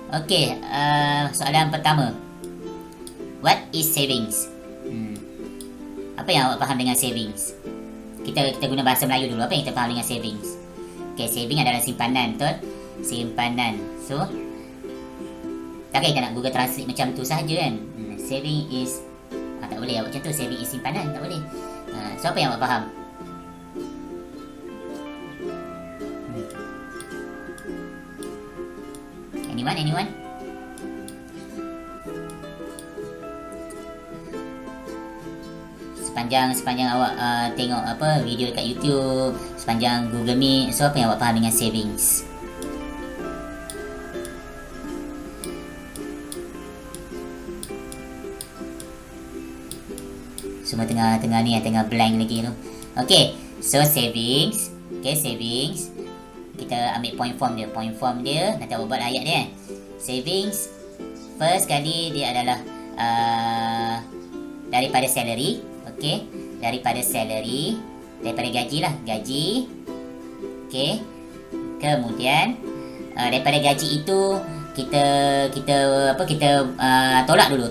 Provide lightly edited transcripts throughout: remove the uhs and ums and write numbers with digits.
Okey, soalan pertama. What is savings? Apa yang awak faham dengan savings? Kita guna bahasa Melayu dulu. Apa yang kita faham dengan savings? Okey, saving adalah simpanan, betul? Simpanan. So, takkan kita nak Google Translate macam tu sahaja kan? Saving is tak boleh awak macam tu. Saving is simpanan, tak boleh. So, apa yang awak faham? Anyone? Sepanjang awak tengok video dekat YouTube, sepanjang Google Meet, so apa yang awak faham dengan savings? Semua tengah ni, tengah blank lagi tu. Okay, so savings. Okay, savings. Kita ambil point form dia. Nanti awak buat ayat dia kan. Savings, first kali dia adalah daripada salary. Okay, daripada salary, daripada gaji lah, gaji. Okay, kemudian daripada gaji itu kita tolak dulu,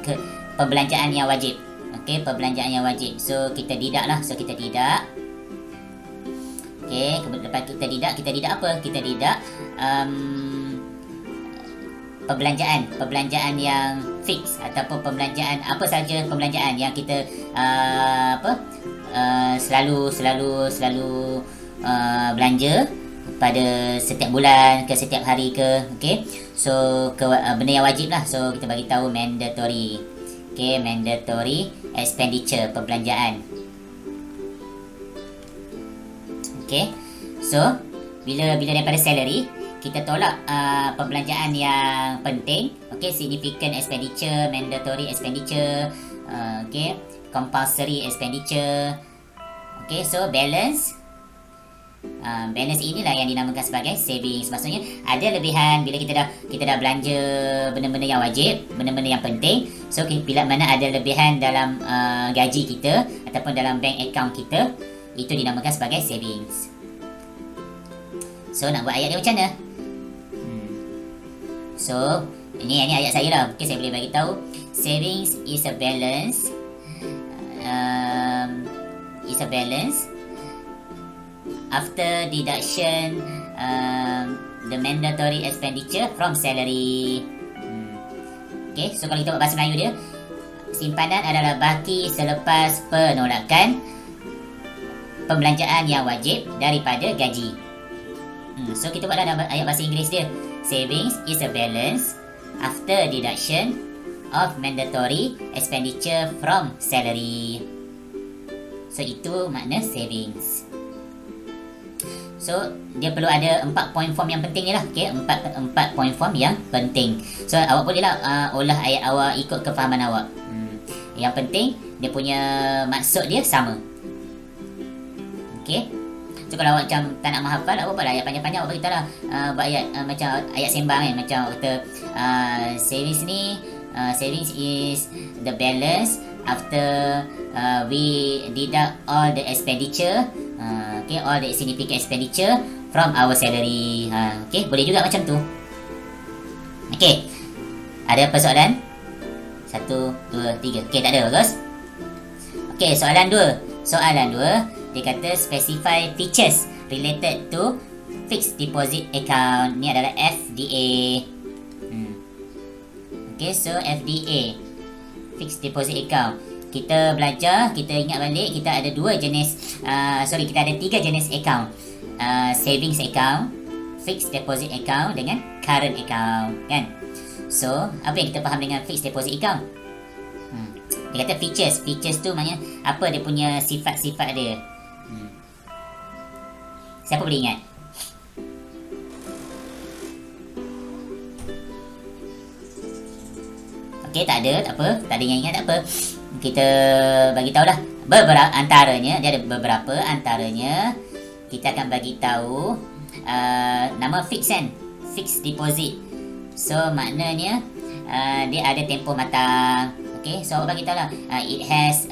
ke perbelanjaan yang wajib. Okay, perbelanjaan yang wajib. So kita deduct lah, Okay, lepas kita deduct apa? Kita deduct perbelanjaan yang fix ataupun perbelanjaan apa saja perbelanjaan yang kita selalu belanja pada setiap bulan ke setiap hari ke. Okay, so benda yang wajib lah. So kita bagi tahu mandatory. Okay, mandatory expenditure, perbelanjaan. Okay, so bila daripada salary kita tolak perbelanjaan yang penting. Okay, significant expenditure, mandatory expenditure, okay, compulsory expenditure. Okay, so balance. Balance inilah yang dinamakan sebagai savings. Maksudnya ada lebihan bila kita dah belanja benda-benda yang wajib, benda-benda yang penting. So bila mana ada lebihan dalam gaji kita ataupun dalam bank account kita, itu dinamakan sebagai savings. So nak buat ayat dia macam mana? So ini ayat saya lah. Okay, saya boleh bagi tahu. Savings is a balance. After deduction the mandatory expenditure from salary. Okay, so kalau kita buat bahasa Melayu dia, simpanan adalah baki selepas penolakan pembelanjaan yang wajib daripada gaji. So kita buat dalam ayat bahasa Inggeris dia. Savings is a balance after deduction of mandatory expenditure from salary. So itu makna savings. So dia perlu ada 4 point form yang penting ni lah. Okay, 4 point form yang penting. So awak bolehlah olah ayat awak ikut kefahaman awak. Yang penting dia punya maksud dia sama. Okay, so kalau awak macam tak nak menghafal, awak buatlah ayat panjang-panjang. Awak beritahu lah buat ayat macam ayat sembang kan. Macam awak kata savings ni, savings is the balance after we deduct all the expenditure, okay, all the significant expenditure from our salary. Okay, boleh juga macam tu. Okay, ada persoalan? 1, 2, 3. Okay, tak ada, bagus. Okay, soalan 2. Dia kata specify features related to fixed deposit account. Ni adalah FDA. Okay, so FDA, fixed deposit account. Kita belajar, kita ingat balik, kita ada 3 jenis account. Savings account, fixed deposit account dengan current account, kan? So, apa yang kita faham dengan fixed deposit account? Dia kata features tu maknanya apa dia punya sifat-sifat dia. Siapa boleh ingat? Okey, tak ada yang ingat, tak apa. Kita bagi tahulah beberapa antaranya. Dia ada beberapa antaranya. Kita akan bagi tahu nama fix kan, fixed deposit. So maknanya dia ada tempoh matang. Okey, so awak bagi tahulah it has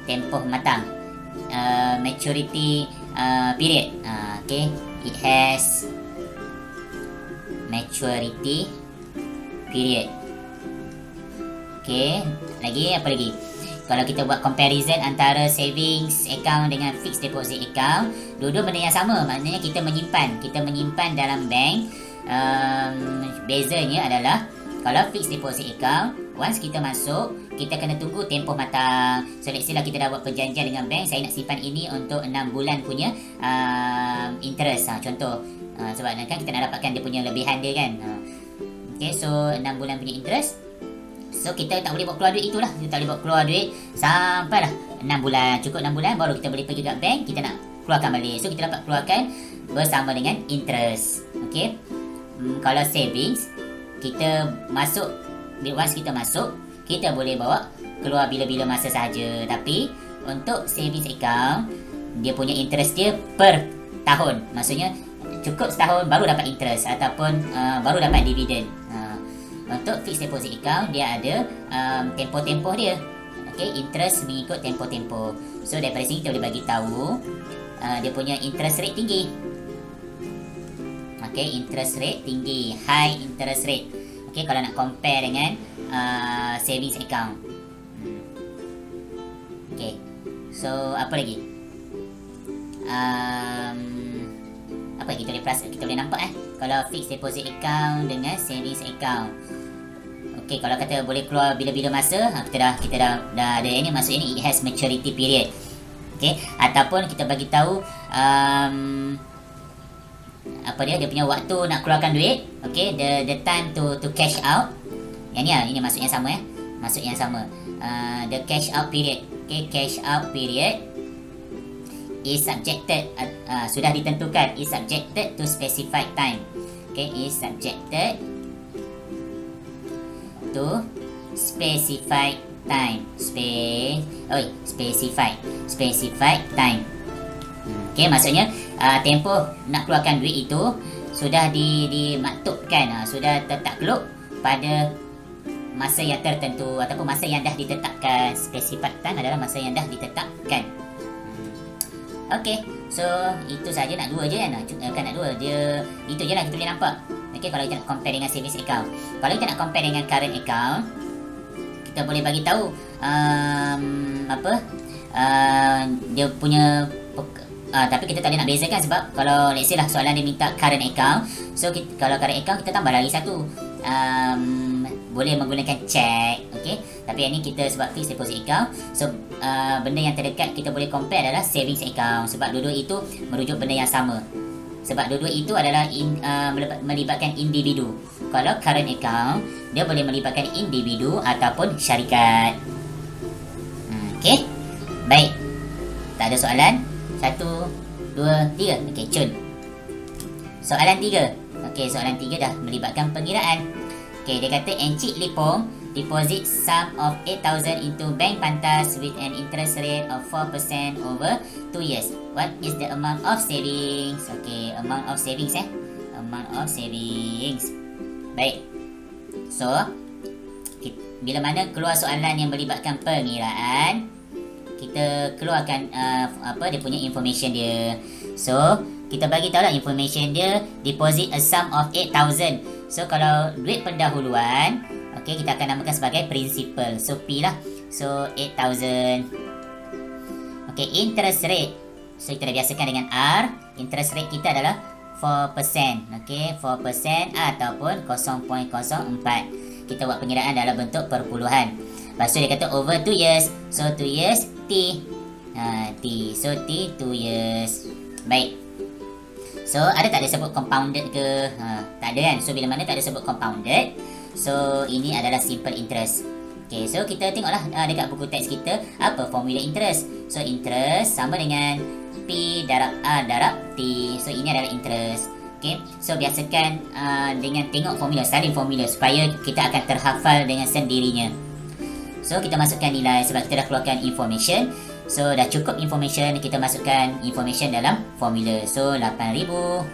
tempoh matang, maturity period. Okay, it has maturity period. Okey, apa lagi? Kalau kita buat comparison antara savings account dengan fixed deposit account, dua-dua benda yang sama. Maknanya kita menyimpan dalam bank. Bezanya adalah kalau fixed deposit account, once kita masuk, kita kena tunggu tempoh matang. So let's say lah kita dah buat perjanjian dengan bank, saya nak simpan ini untuk 6 bulan punya interest. Contoh, sebab kan kita nak dapatkan dia punya lebihan dia kan. Okay, so 6 bulan punya interest. So kita tak boleh buat keluar duit itulah. Kita tak boleh buat keluar duit sampailah 6 bulan. Cukup 6 bulan baru kita boleh pergi kat bank, kita nak keluarkan balik. So kita dapat keluarkan bersama dengan interest. Okay. Kalau savings, kita masuk, once kita masuk, kita boleh bawa keluar bila-bila masa sahaja. Tapi untuk savings account, dia punya interest dia per tahun. Maksudnya cukup setahun baru dapat interest ataupun baru dapat dividen. Untuk fixed deposit account, dia ada tempoh-tempoh dia. Okay, interest mengikut tempoh-tempoh. So daripada sini kita boleh bagi tahu dia punya interest rate tinggi. Okay, interest rate tinggi, high interest rate. Okay, kalau nak compare dengan savings account. Okay, so apa lagi? Apa kita boleh nampak kalau fixed deposit account dengan savings account. Okey, kalau kata boleh keluar bila-bila masa, kita dah ada ini, maksudnya ini it has maturity period. Okey, ataupun kita bagi tahu apa dia punya waktu nak keluarkan duit. Okey, the time to cash out. Yang ni maksud yang sama maksud yang sama. The cash out period. Okey, cash out period is subjected, sudah ditentukan, is subjected to specified time. Okay, is subjected to specified time. Specified time. Okay, maksudnya tempoh nak keluarkan duit itu sudah dimaktubkan, sudah tertakluk pada masa yang tertentu ataupun masa yang dah ditetapkan. Specified time adalah masa yang dah ditetapkan. Okay, so itu saja, nak dua je kan? Nak dua, dia itu je lah kita boleh nampak. Okay, kalau kita nak compare dengan savings account. Kalau kita nak compare dengan current account, kita boleh bagi tahu dia punya tapi kita tak boleh nak bezakan sebab kalau let's say lah soalan dia minta current account, so kalau current account kita tambah lagi satu, boleh menggunakan cek. Okay, tapi yang ni kita sebab fixed deposit account, so benda yang terdekat kita boleh compare adalah savings account sebab dua-dua itu merujuk benda yang sama. Sebab dua-dua itu adalah melibatkan individu. Kalau current account, dia boleh melibatkan individu ataupun syarikat. Okay, baik, tak ada soalan. 1, 2, 3. Okay, cun. Soalan 3. Okay, soalan 3 dah melibatkan pengiraan. Okay, dia kata Encik Lipong deposit sum of 8,000 into Bank Pantas with an interest rate of 4% over 2 years. What is the amount of savings? Okay, amount of savings amount of savings. Baik. So, bila mana keluar soalan yang melibatkan pengiraan, kita keluarkan dia punya information dia. So, kita bagi tahu lah information dia, deposit a sum of 8,000. So, kalau duit pendahuluan, okay, kita akan namakan sebagai principal. So, P lah. So, 8,000. Okay, interest rate. So, kita dah biasakan dengan R. Interest rate kita adalah 4%. Okay, 4% ataupun 0.04. Kita buat pengiraan dalam bentuk perpuluhan. Lepas tu dia kata over 2 years. So 2 years T. So T 2 years. Baik. So ada tak ada sebut compounded ke? Tak ada kan? So bila mana tak ada sebut compounded, so ini adalah simple interest. Okay, so kita tengoklah dekat buku teks kita apa formula interest. So interest sama dengan P darab R darab T. So ini adalah interest. Okay, so biasakan dengan tengok formula, salin formula supaya kita akan terhafal dengan sendirinya. So kita masukkan nilai sebab kita dah keluarkan information. So dah cukup information, kita masukkan information dalam formula. So 8,000,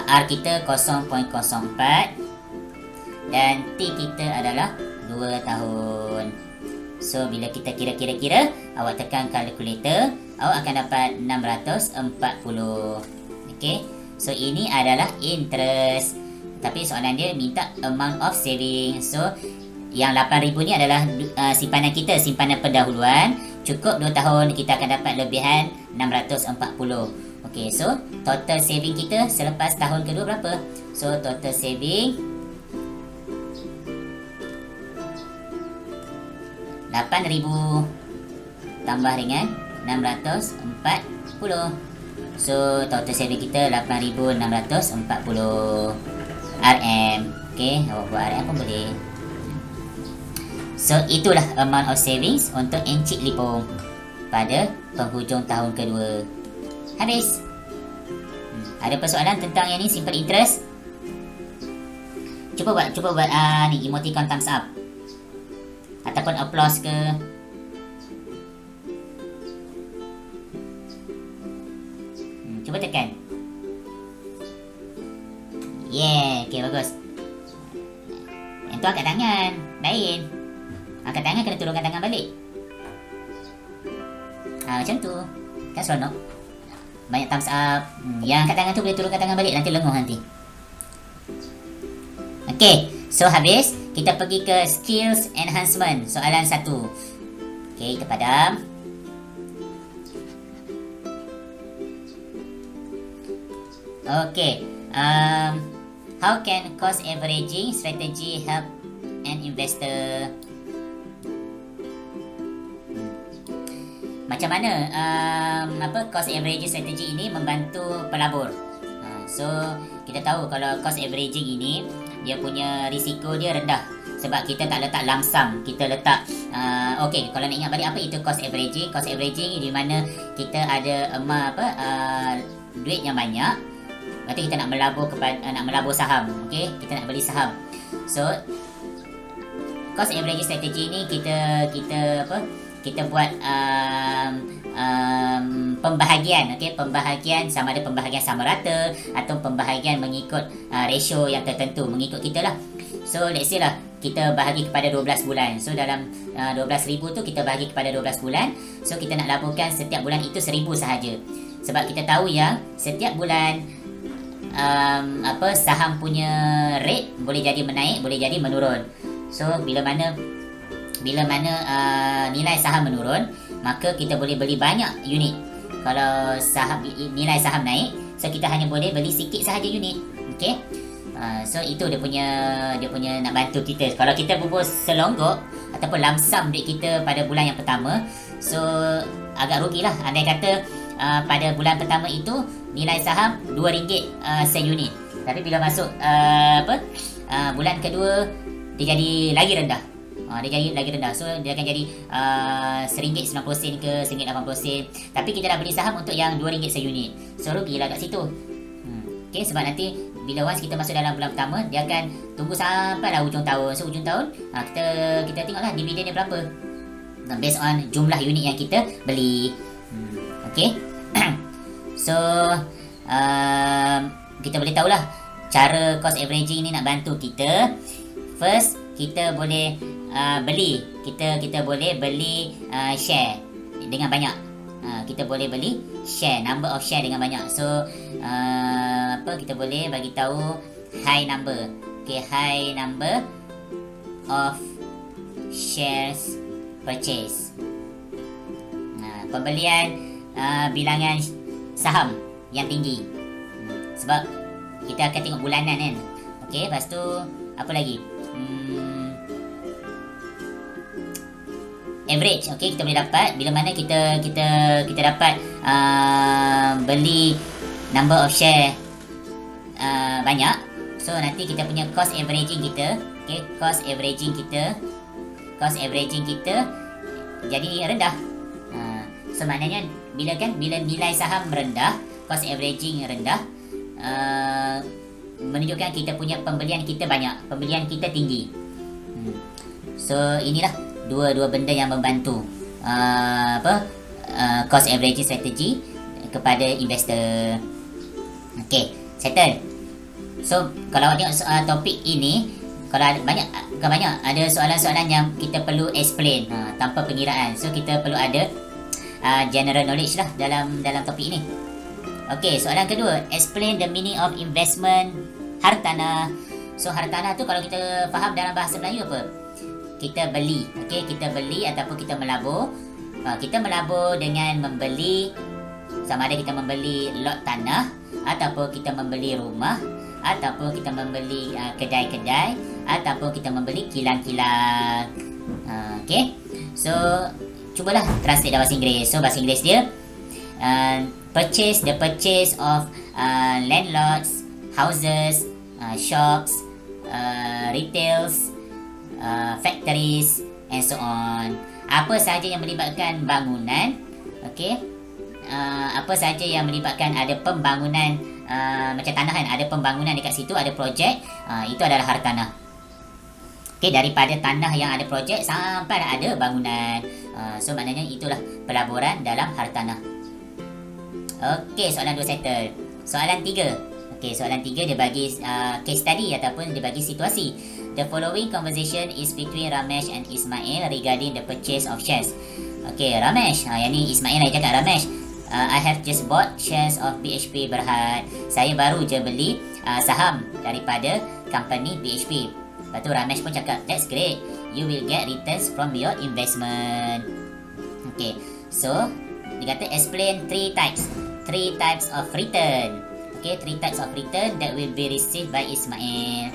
R kita 0.04 dan T kita adalah 2 tahun. So bila kita kira-kira, awak tekan kalkulator, awak akan dapat 640. Okay, So ini adalah interest. Tapi soalan dia minta amount of saving. So yang 8,000 ni adalah simpanan kita, simpanan pendahuluan. Cukup 2 tahun kita akan dapat lebihan 640. Okey, so total saving kita selepas tahun kedua berapa? So total saving 8,000 tambah dengan 640. So total saving kita 8,640 RM. Okey, awak buat RM pun boleh. So itulah amount of savings untuk Encik Lipong pada penghujung tahun kedua. Habis. Ada persoalan tentang yang ni, simple interest? Cuba buat ni emoticon thumbs up ataupun applause ke. Cuba tekan. Yeah, okey, bagus. Yang tu angkat tangan, lain. Angkat tangan kena turunkan tangan balik. Macam tu. Kan seronok. Banyak thumbs up. Yang angkat tangan tu boleh turunkan tangan balik, nanti lenguh nanti. Okey, so habis kita pergi ke skills enhancement, soalan 1. Okey, kita padam. Okey, how can cost averaging strategy help an investor? Macam mana cost averaging strategy ini membantu pelabur? So kita tahu kalau cost averaging ini dia punya risiko dia rendah sebab kita tak letak lump sum, kita letak okey, kalau nak ingat balik apa itu cost averaging? Cost averaging di mana kita ada duit yang banyak, lepas tu kita nak melabur saham, okey, kita nak beli saham. So cost averaging strategy ni kita buat pembahagian, okey, pembahagian sama ada pembahagian sama rata atau pembahagian mengikut ratio yang tertentu, mengikut kita lah. So let's say lah kita bahagi kepada 12 bulan. So dalam 12,000 tu kita bahagi kepada 12 bulan. So kita nak laburkan setiap bulan itu 1,000 sahaja. Sebab kita tahu yang setiap bulan saham punya rate boleh jadi menaik, boleh jadi menurun. So bila mana nilai saham menurun, maka kita boleh beli banyak unit. Kalau nilai saham naik, so kita hanya boleh beli sikit sahaja unit. Okey. So itu dia punya nak bantu kita. Kalau kita bubur selonggok ataupun lump sum duit kita pada bulan yang pertama, so agak rugilah. Andai kata pada bulan pertama itu nilai saham RM2 seunit. Tapi bila masuk bulan kedua dia jadi lagi rendah. Dia jadi lagi rendah. So dia akan jadi RM1.90 ke RM1.80. Tapi kita dah beli saham untuk yang RM2 seunit. So rugilah kat situ. Okay, sebab nanti bila once kita masuk dalam bulan pertama, dia akan tunggu sampailah hujung tahun. So hujung tahun kita tengoklah dividen dia berapa, based on jumlah unit yang kita beli. Okay. So kita boleh tahulah cara cost averaging ni nak bantu kita. First, kita boleh kita boleh beli share dengan banyak. Kita boleh beli share, number of share dengan banyak. So kita boleh bagi tahu high number. Okay, high number of shares purchase. Pembelian bilangan saham yang tinggi. Sebab kita akan tengok bulanan kan. Okay, lepas tu apa lagi? Average. Okay, kita boleh dapat bila mana kita dapat beli number of share banyak. So nanti kita punya cost averaging kita, okay, cost averaging kita jadi rendah. So maknanya bila nilai saham rendah, cost averaging rendah, menunjukkan kita punya pembelian kita banyak, pembelian kita tinggi. So inilah dua benda yang membantu cost averaging strategy kepada investor. Okay, settle. So kalau awak tengok topik ini, kalau ada ada soalan-soalan yang kita perlu explain tanpa pengiraan. So kita perlu ada general knowledge lah dalam topik ini. Okey, soalan kedua, explain the meaning of investment hartanah. So hartanah tu kalau kita faham dalam bahasa Melayu apa? Kita beli, okey, kita beli ataupun kita melabur. Kita melabur dengan membeli, sama ada kita membeli lot tanah ataupun kita membeli rumah ataupun kita membeli kedai-kedai ataupun kita membeli kilang-kilang. Okey. So cubalah translate dalam bahasa Inggeris. So bahasa Inggeris dia the purchase of landlords, houses, shops, retails, factories and so on. Apa sahaja yang melibatkan bangunan, okey. Apa sahaja yang melibatkan ada pembangunan, macam tanah kan, ada pembangunan dekat situ, ada projek, itu adalah hartanah. Okey, daripada tanah yang ada projek sampai ada bangunan. So maknanya itulah pelaburan dalam hartanah. Okey, soalan 2 settle. Soalan 3. Okey, soalan 3 dia bagi case study ataupun dia bagi situasi. The following conversation is between Ramesh and Ismail regarding the purchase of shares. Okey, Ramesh, yang ni Ismail lagi cakap, Ramesh, I have just bought shares of BHP Berhad. Saya baru je beli saham daripada company BHP. Lepas tu Ramesh pun cakap, that's great. You will get returns from your investment. Okay, so dia kata explain 3 types of return. Okay, 3 types of return that will be received by Ismail.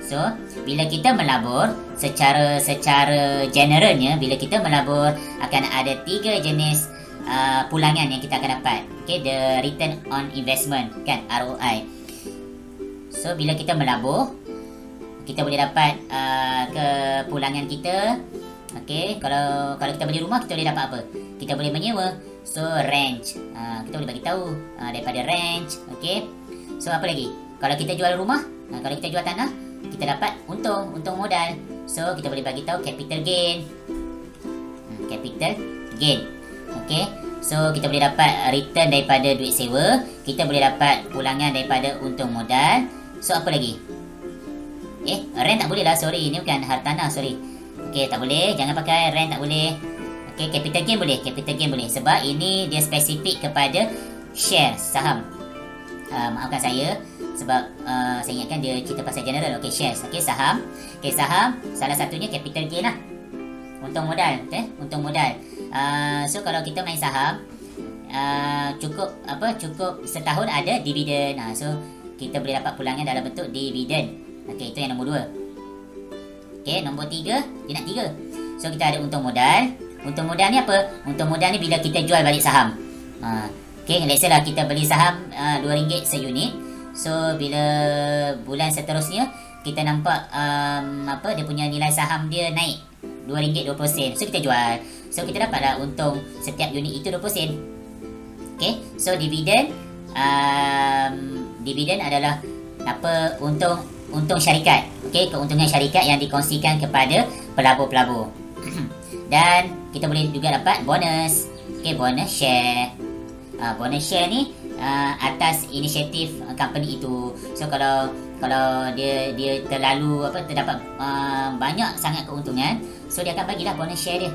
So, bila kita melabur secara generalnya, bila kita melabur akan ada 3 jenis pulangan yang kita akan dapat. Okay, the return on investment, kan, ROI. So, bila kita melabur, kita boleh dapat kepulangan kita. Okay, kalau kita beli rumah, kita boleh dapat apa? Kita boleh menyewa. So, rent. Kita boleh bagi tahu daripada rent. Okay. So, apa lagi? Kalau kita jual rumah, kalau kita jual tanah, kita dapat untung modal. So, kita boleh bagi tahu capital gain. Capital gain. Okay. So, kita boleh dapat return daripada duit sewa. Kita boleh dapat pulangan daripada untung modal. So, apa lagi? Rent tak boleh lah, sorry. Ini bukan hartanah, sorry. Okay, tak boleh. Jangan pakai rent, tak boleh. Okay, capital gain boleh. Capital gain boleh. Sebab ini dia spesifik kepada share, saham. Maafkan saya. Sebab saya ingatkan dia cerita pasal general. Okay, shares. Okay, saham. Okay, saham. Salah satunya capital gain lah. Untung modal. Okay, untung modal. So, kalau kita main saham, cukup setahun ada dividen. So, kita boleh dapat pulangan dalam bentuk dividen. Okey, itu yang nombor 2. Okey, nombor 3, dia nak 3. So, kita ada untung modal. Untung modal ni apa? Untung modal ni bila kita jual balik saham. Okey, let's say lah kita beli saham RM2 seunit. So, bila bulan seterusnya, kita nampak dia punya nilai saham dia naik RM2.20. So, kita jual. So, kita dapatlah untung setiap unit itu 20 sen. Okey, so dividen adalah untung syarikat. Okey, keuntungan syarikat yang dikongsikan kepada pelabur-pelabur. Dan kita boleh juga dapat bonus. Okey, bonus share. Bonus share ni atas inisiatif company itu. So kalau dia terlalu terdapat banyak sangat keuntungan, so dia akan bagilah bonus share dia.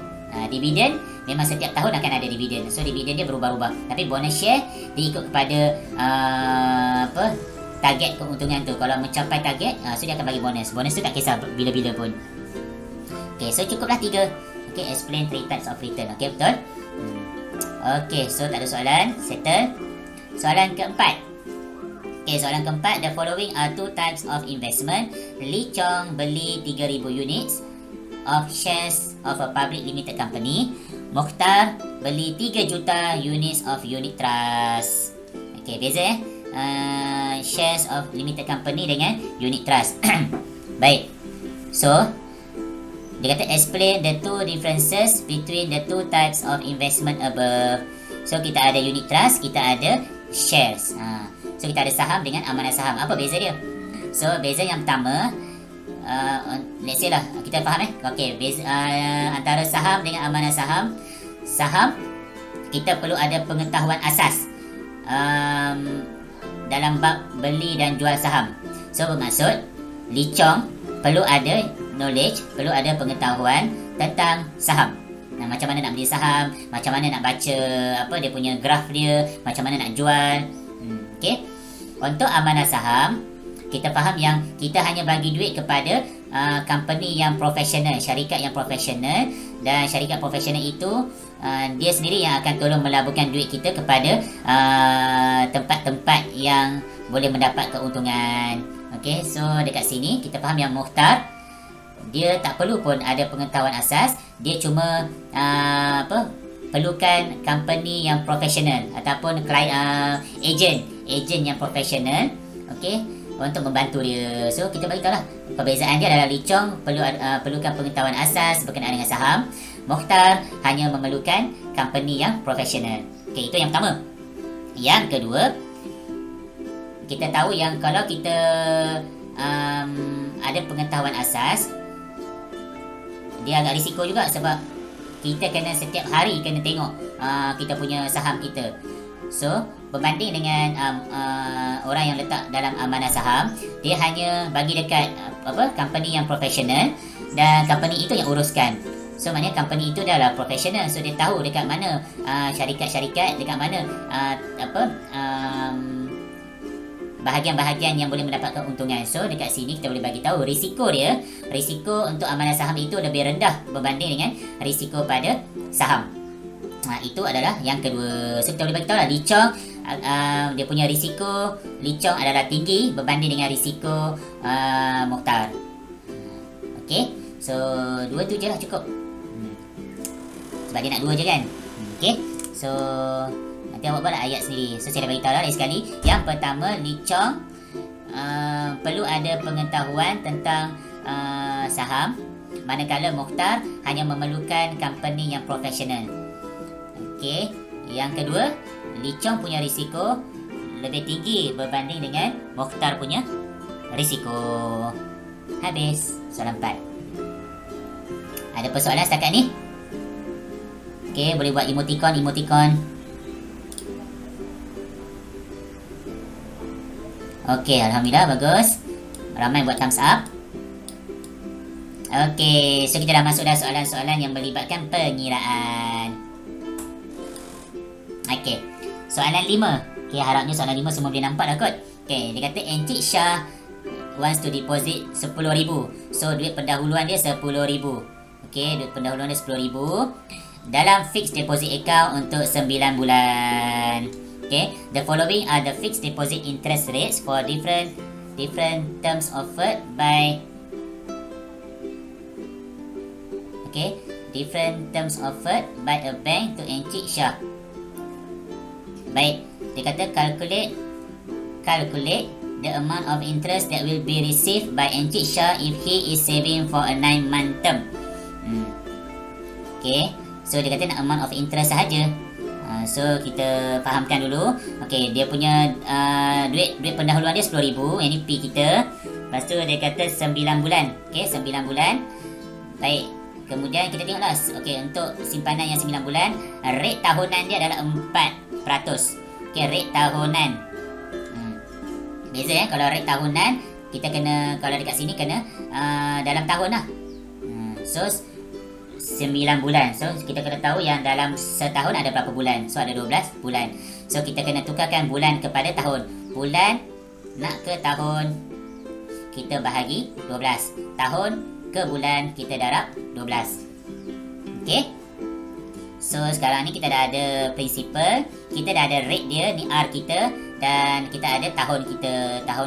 Dividen memang setiap tahun akan ada dividen. So dividen dia berubah-ubah. Tapi bonus share dia ikut kepada target keuntungan tu. Kalau mencapai target, so dia akan bagi bonus. Bonus tu tak kisah bila-bila pun. Okay, so cukuplah 3. Okay, explain 3 types of return. Okay, betul? Okay, so tak ada soalan. Settle. Soalan keempat. Okay, soalan keempat. The following are 2 types of investment. Lee Chong beli 3,000 units of shares of a public limited company. Mokhtar beli 3 juta units of unit trust. Okay, beza shares of limited company dengan unit trust. Baik. So, dia kata explain the 2 differences between the 2 types of investment above. So, kita ada unit trust, kita ada shares. So, kita ada saham dengan amanah saham. Apa beza dia? So, beza yang pertama, let's say lah, kita faham Okay, beza antara saham dengan amanah saham. Saham, kita perlu ada pengetahuan asas dalam bab beli dan jual saham. So, bermaksud Lee Chong perlu ada knowledge, perlu ada pengetahuan tentang saham. Macam mana nak beli saham, macam mana nak baca dia punya graf dia, macam mana nak jual. Okey. Untuk amanah saham, kita faham yang kita hanya bagi duit kepada company yang profesional, syarikat yang profesional, dan syarikat profesional itu dia sendiri yang akan tolong melaburkan duit kita kepada tempat-tempat yang boleh mendapat keuntungan. Okey, so dekat sini kita faham yang Mukhtar dia tak perlu pun ada pengetahuan asas, dia cuma perlukan company yang profesional ataupun client agent yang profesional, okey, untuk membantu dia. So kita bagi tahu lah perbezaan dia adalah Lee Chong perlukan pengetahuan asas berkenaan dengan saham, Mukhtar hanya memerlukan company yang profesional. Okey, itu yang pertama. Yang kedua, kita tahu yang kalau kita ada pengetahuan asas, dia agak risiko juga sebab kita kena setiap hari kena tengok kita punya saham kita. So berbanding dengan orang yang letak dalam amanah saham, dia hanya bagi dekat company yang profesional dan company itu yang uruskan. So maknanya company itu dah lah profesional, so dia tahu dekat mana syarikat-syarikat, dekat mana bahagian-bahagian yang boleh mendapat keuntungan. So dekat sini kita boleh bagi tahu risiko untuk amanah saham itu lebih rendah berbanding dengan risiko pada saham. Itu adalah yang kedua. So kita boleh bagi tahu lah Lee Chong dia punya risiko Lee Chong adalah tinggi berbanding dengan risiko Mukhtar. Okey, so dua tu je lah cukup. Sebab dia nak dua je kan. Okey, so nanti awak buatlah ayat sendiri. So saya dah beritahu lah lagi sekali. Yang pertama, Lee Chong perlu ada pengetahuan tentang saham, manakala Mukhtar hanya memerlukan company yang profesional. Okey. Yang kedua, Lee Chong punya risiko lebih tinggi berbanding dengan Mukhtar punya risiko. Habis soalan 4. Ada persoalan setakat ni? Okey, boleh buat emoticon. Okey, alhamdulillah, bagus. Ramai buat thumbs up. Okey, so kita dah masuk dah soalan-soalan yang melibatkan pengiraan. Okey, soalan 5. Okey, harapnya soalan 5 semua boleh nampak dah kot. Okey, dia kata Encik Shah wants to deposit 10,000. So duit pendahuluan dia 10,000. Okey, duit pendahuluan dia 10,000 dalam fixed deposit account untuk 9 bulan. Okay, the following are the fixed deposit interest rates for different terms offered by different terms offered by a bank to Encik Shah. Baik, dia kata calculate the amount of interest that will be received by Encik Shah if he is saving for a 9-month term. Okay, so dia kata nak amount of interest sahaja. So kita fahamkan dulu. Okey, dia punya duit pendahuluan dia 10,000, yang ni P kita. Lepas tu dia kata 9 bulan. Okey, 9 bulan. Baik. Kemudian kita tengoklah, okey, untuk simpanan yang 9 bulan, rate tahunan dia adalah 4%. Okey, rate tahunan. Beza kalau rate tahunan kita kena, kalau dekat sini kena dalam tahun lah. So 9 bulan. So kita kena tahu yang dalam setahun ada berapa bulan. So ada 12 bulan. So kita kena tukarkan bulan kepada tahun. Bulan nak ke tahun, kita bahagi 12. Tahun ke bulan, kita darab 12. Okey. So sekarang ni kita dah ada principal, kita dah ada rate dia, ni R kita, dan kita ada tahun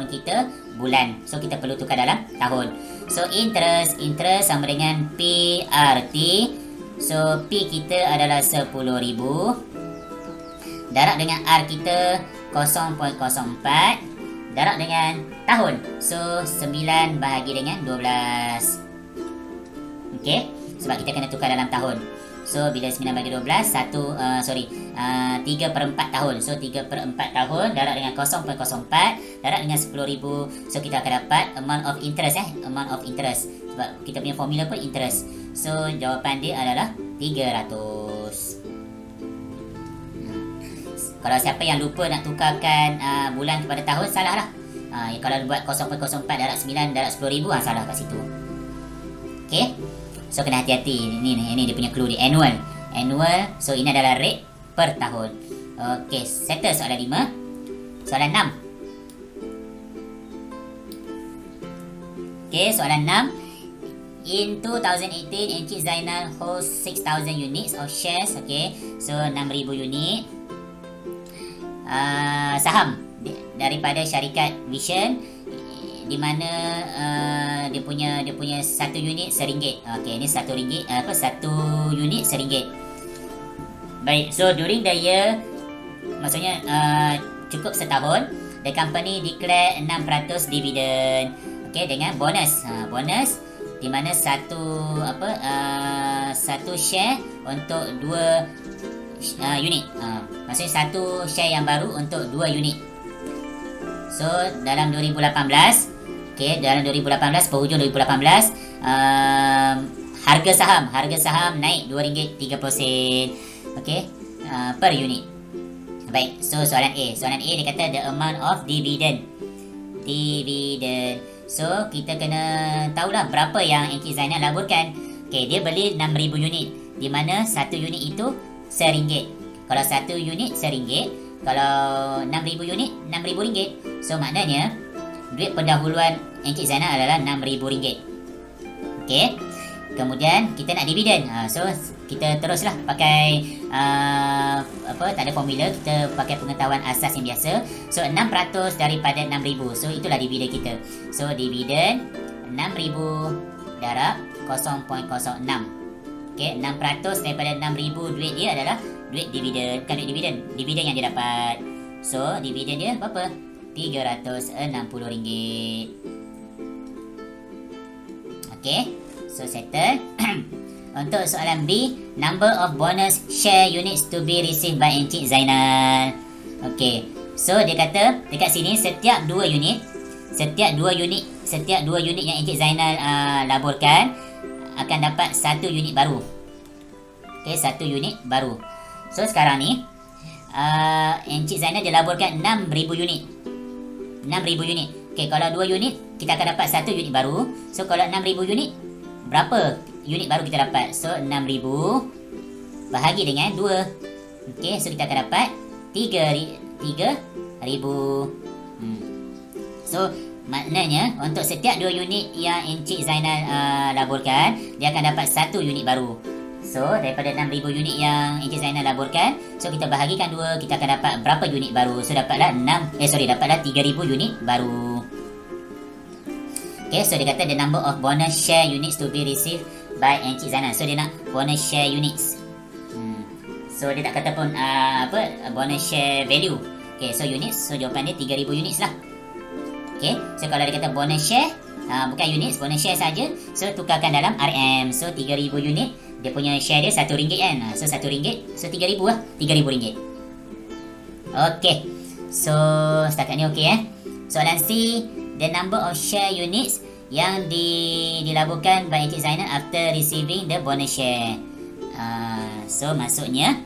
kita bulan. So kita perlu tukar dalam tahun. So interest sama dengan PRT. So P kita adalah 10,000 darab dengan R kita 0.04 darab dengan tahun. So 9 bahagi dengan 12. Okey, sebab kita kena tukar dalam tahun. So bila 9 bagi 12, 3/4 tahun. So 3/4 tahun darab dengan 0.04 darab dengan 10,000. So kita akan dapat amount of interest amount of interest. Sebab kita punya formula pun interest. So jawapan dia adalah 300. Kalau siapa yang lupa nak tukarkan bulan kepada tahun, salah lah. Kalau buat 0.04 darab 9 darab 10,000, salah kat situ. Okey. So kena hati-hati. Ini dia punya clue dia. Annual. So ini adalah rate per tahun. Okey, settle soalan 5. Soalan 6. Okay, soalan 6. In 2018, Encik Zainal holds 6,000 units of shares. Okay, so 6,000 unit saham daripada syarikat Vision, di mana dia punya satu unit RM1. Okay, ini RM1, satu unit RM1. Baik, so during the year, maksudnya cukup setahun, the company declare 6% dividend. Okay, dengan bonus. Bonus di mana satu share untuk 2 unit. Maksudnya satu share yang baru untuk 2 unit. So dalam 2018, dalam 2018, penghujung 2018, harga saham naik RM2.30 per unit. Baik, so soalan A dia kata the amount of dividend. So kita kena tahulah berapa yang Encik Zainal laburkan. Dia beli 6,000 unit, di mana satu unit itu RM1. Kalau satu unit RM1, kalau 6,000 unit RM6,000. So maknanya duit pendahuluan Encik Zainal adalah RM6,000. Kemudian kita nak dividen. So kita teruslah pakai tak ada formula, kita pakai pengetahuan asas yang biasa. So 6% daripada 6,000. So itulah dividen kita. So dividen 6,000 darab 0.06. 6% daripada 6,000 duit dia adalah duit dividen, bukan duit dividen, dividen yang dia dapat. So dividen dia berapa? RM360. So settle. Untuk soalan B, number of bonus share units to be received by Encik Zainal. So dia kata dekat sini setiap 2 unit yang Encik Zainal laburkan akan dapat 1 unit baru. 1 unit baru. So sekarang ni Encik Zainal dia laburkan 6,000 unit. 6,000 unit. Kalau 2 unit kita akan dapat 1 unit baru. So kalau 6,000 unit, berapa unit baru kita dapat? So 6,000 bahagi dengan 2. So kita akan dapat 3,000. So maknanya untuk setiap 2 unit yang Encik Zainal laburkan, dia akan dapat 1 unit baru. So daripada 6,000 unit yang Encik Zainal laburkan, so kita bahagikan 2, kita akan dapat berapa unit baru? So dapatlah 3,000 unit baru. So dia kata the number of bonus share units to be received by Encik Zainal. So dia nak bonus share units. So dia tak kata pun bonus share value. So units, so jawapan dia 3,000 units lah. So kalau dia kata bonus share, bukan units, bonus share saja, so tukarkan dalam RM. So 3,000 unit, dia punya share dia RM1 kan. So RM1, so 3,000 lah, RM3,000. So setakat ni Soalan C, the number of share units yang dilaburkan by Encik Zainal after receiving the bonus share. So maksudnya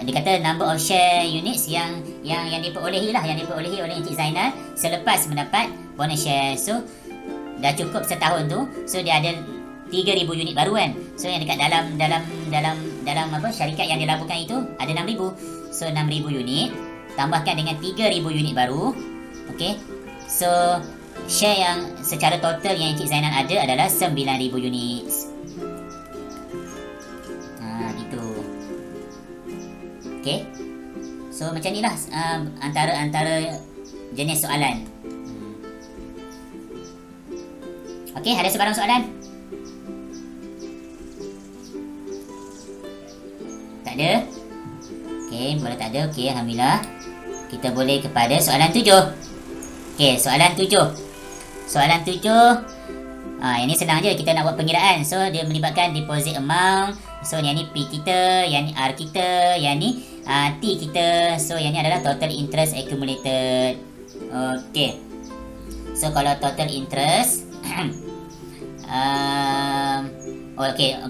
dia kata number of share units yang diperolehi oleh Encik Zainal selepas mendapat bonus share. So dah cukup setahun tu, so dia ada 3,000 unit baru kan. So yang dekat dalam syarikat yang dilaburkan itu ada 6,000. So 6,000 unit tambahkan dengan 3,000 unit baru. So share yang secara total yang Encik Zainal ada adalah 9,000 unit. Gitu. So macam ni lah antara jenis soalan. Ada sebarang soalan? Tak ada? Boleh tak ada? Alhamdulillah. Kita boleh kepada soalan 7. Soalan 7. Yang ni senang je, kita nak buat pengiraan. So dia melibatkan deposit amount. So yang ni P kita, yang ni R kita, yang ni T kita. So yang ni adalah total interest accumulated. So kalau total interest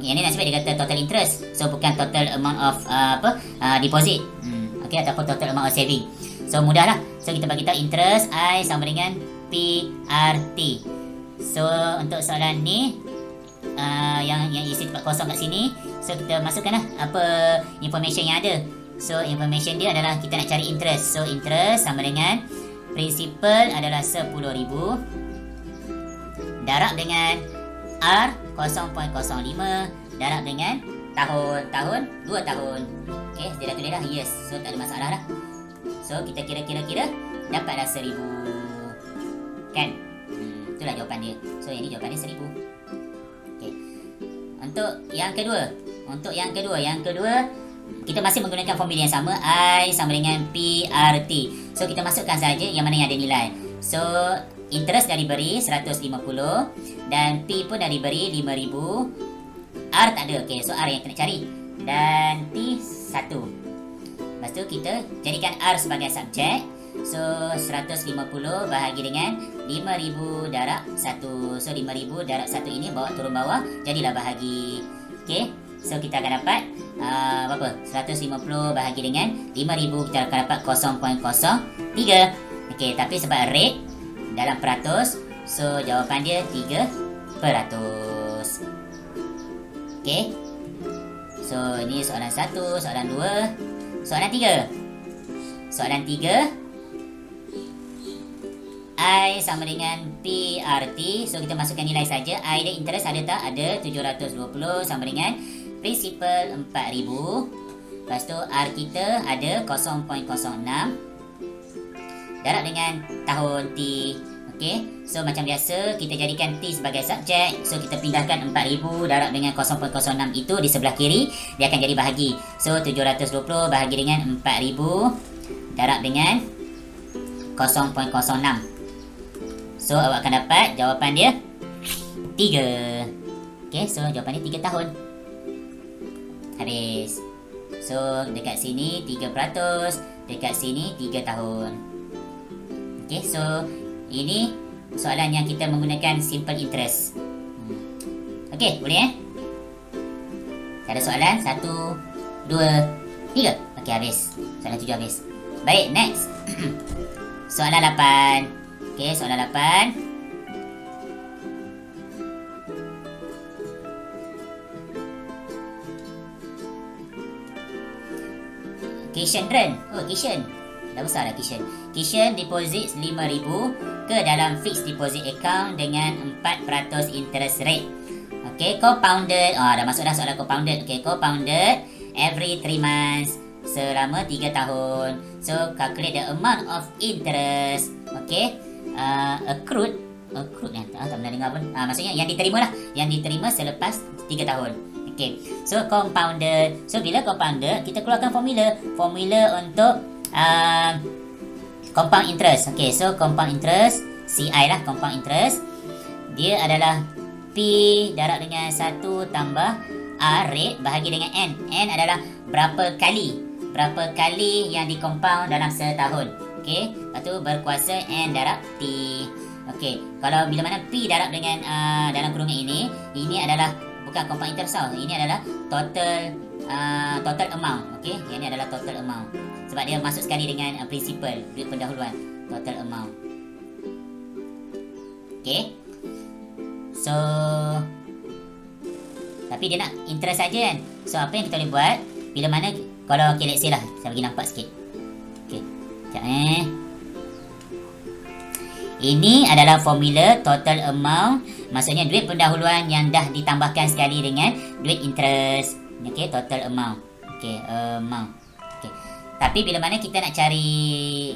yang ni nasib dia kata total interest. So bukan total amount of deposit. Ataupun total amount of saving. So mudah lah. So kita bagi tahu interest I sama dengan PRT. So untuk soalan ni yang isi tempat kosong kat sini, so kita masukkanlah apa information yang ada. So information dia adalah kita nak cari interest. So interest sama dengan principal adalah 10,000 darab dengan R 0.05 darab dengan tahun 2 tahun. Okey, dia dah tulis dah. Yes. So tak ada masalah dah. So kita kira dapatlah 1,000. Kan? Itulah jawapan dia. So yang ni jawapan dia 1,000. Okey. Untuk yang kedua, kita masih menggunakan formula yang sama. I sama dengan PRT. So kita masukkan saja yang mana yang ada nilai. So interest dah diberi 150 dan P pun dah diberi 5,000. R tak ada. Okey, so R yang kena cari. Dan T 1. Lepas tu kita jadikan R sebagai subjek. So 150 bahagi dengan 5,000 darab 1. So 5,000 darab 1 ini bawa turun bawah, jadilah bahagi. Okey, so kita akan dapat berapa? 150 bahagi dengan 5,000, kita akan dapat 0.03. Okey, tapi sebab rate dalam peratus, so jawapan dia 3%. Okey. So ini soalan 1, soalan 2, soalan 3. Soalan 3, I sama dengan PRT. So kita masukkan nilai saja. I dia interest ada tak? Ada. 720 sama dengan principal 4,000. Lepas tu R kita ada 0.06 darab dengan tahun T. Okey, so macam biasa kita jadikan T sebagai subjek. So kita pindahkan 4,000 darab dengan 0.06 itu di sebelah kiri, dia akan jadi bahagi. So 720 bahagi dengan 4,000 darab dengan 0.06. So awak akan dapat jawapan dia 3. Okey, so jawapan dia 3 tahun. Habis. So dekat sini 3%, dekat sini 3 tahun. Okey, so ini soalan yang kita menggunakan simple interest. Okey, boleh Ada soalan 1, 2, 3. Okey, habis. Soalan 7 habis. Baik, next. Soalan 8. Okey, soalan 8. Kishan Ren. Oh, Kishan. Dah besar dah Kishan. Kishan deposit 5,000 ke dalam fixed deposit account dengan 4% interest rate. Okay, compounded. Dah masuk dah soalan compounded. Okay, compounded every 3 months selama 3 tahun. So, calculate the amount of interest. Okay, accrued tak pernah dengar pun. Maksudnya yang diterima lah. Yang diterima selepas 3 tahun. Okay, so compounded. So, bila compounded, kita keluarkan formula. Formula untuk compound interest. Okay, so compound interest, CI lah, compound interest. Dia adalah P darab dengan 1 tambah R rate bahagi dengan N. N adalah berapa kali yang di-compound dalam setahun. Okay, lepas tu berkuasa N darab T. Okay, kalau bila mana P darab dengan dalam kurungan ini adalah bukan compound interest tau. Ini adalah total amount. Okay, yang ini adalah total amount. Sebab dia masuk sekali dengan principal, duit pendahuluan, total amount. Okay, so tapi dia nak interest saja kan. So apa yang kita boleh buat, bila mana kalau okay, let's say lah, saya bagi nampak sikit. Okay, sekejap Ini adalah formula total amount. Maksudnya duit pendahuluan yang dah ditambahkan sekali dengan duit interest. Okay, total amount. Okay, amount. Okay. Tapi bila mana kita nak cari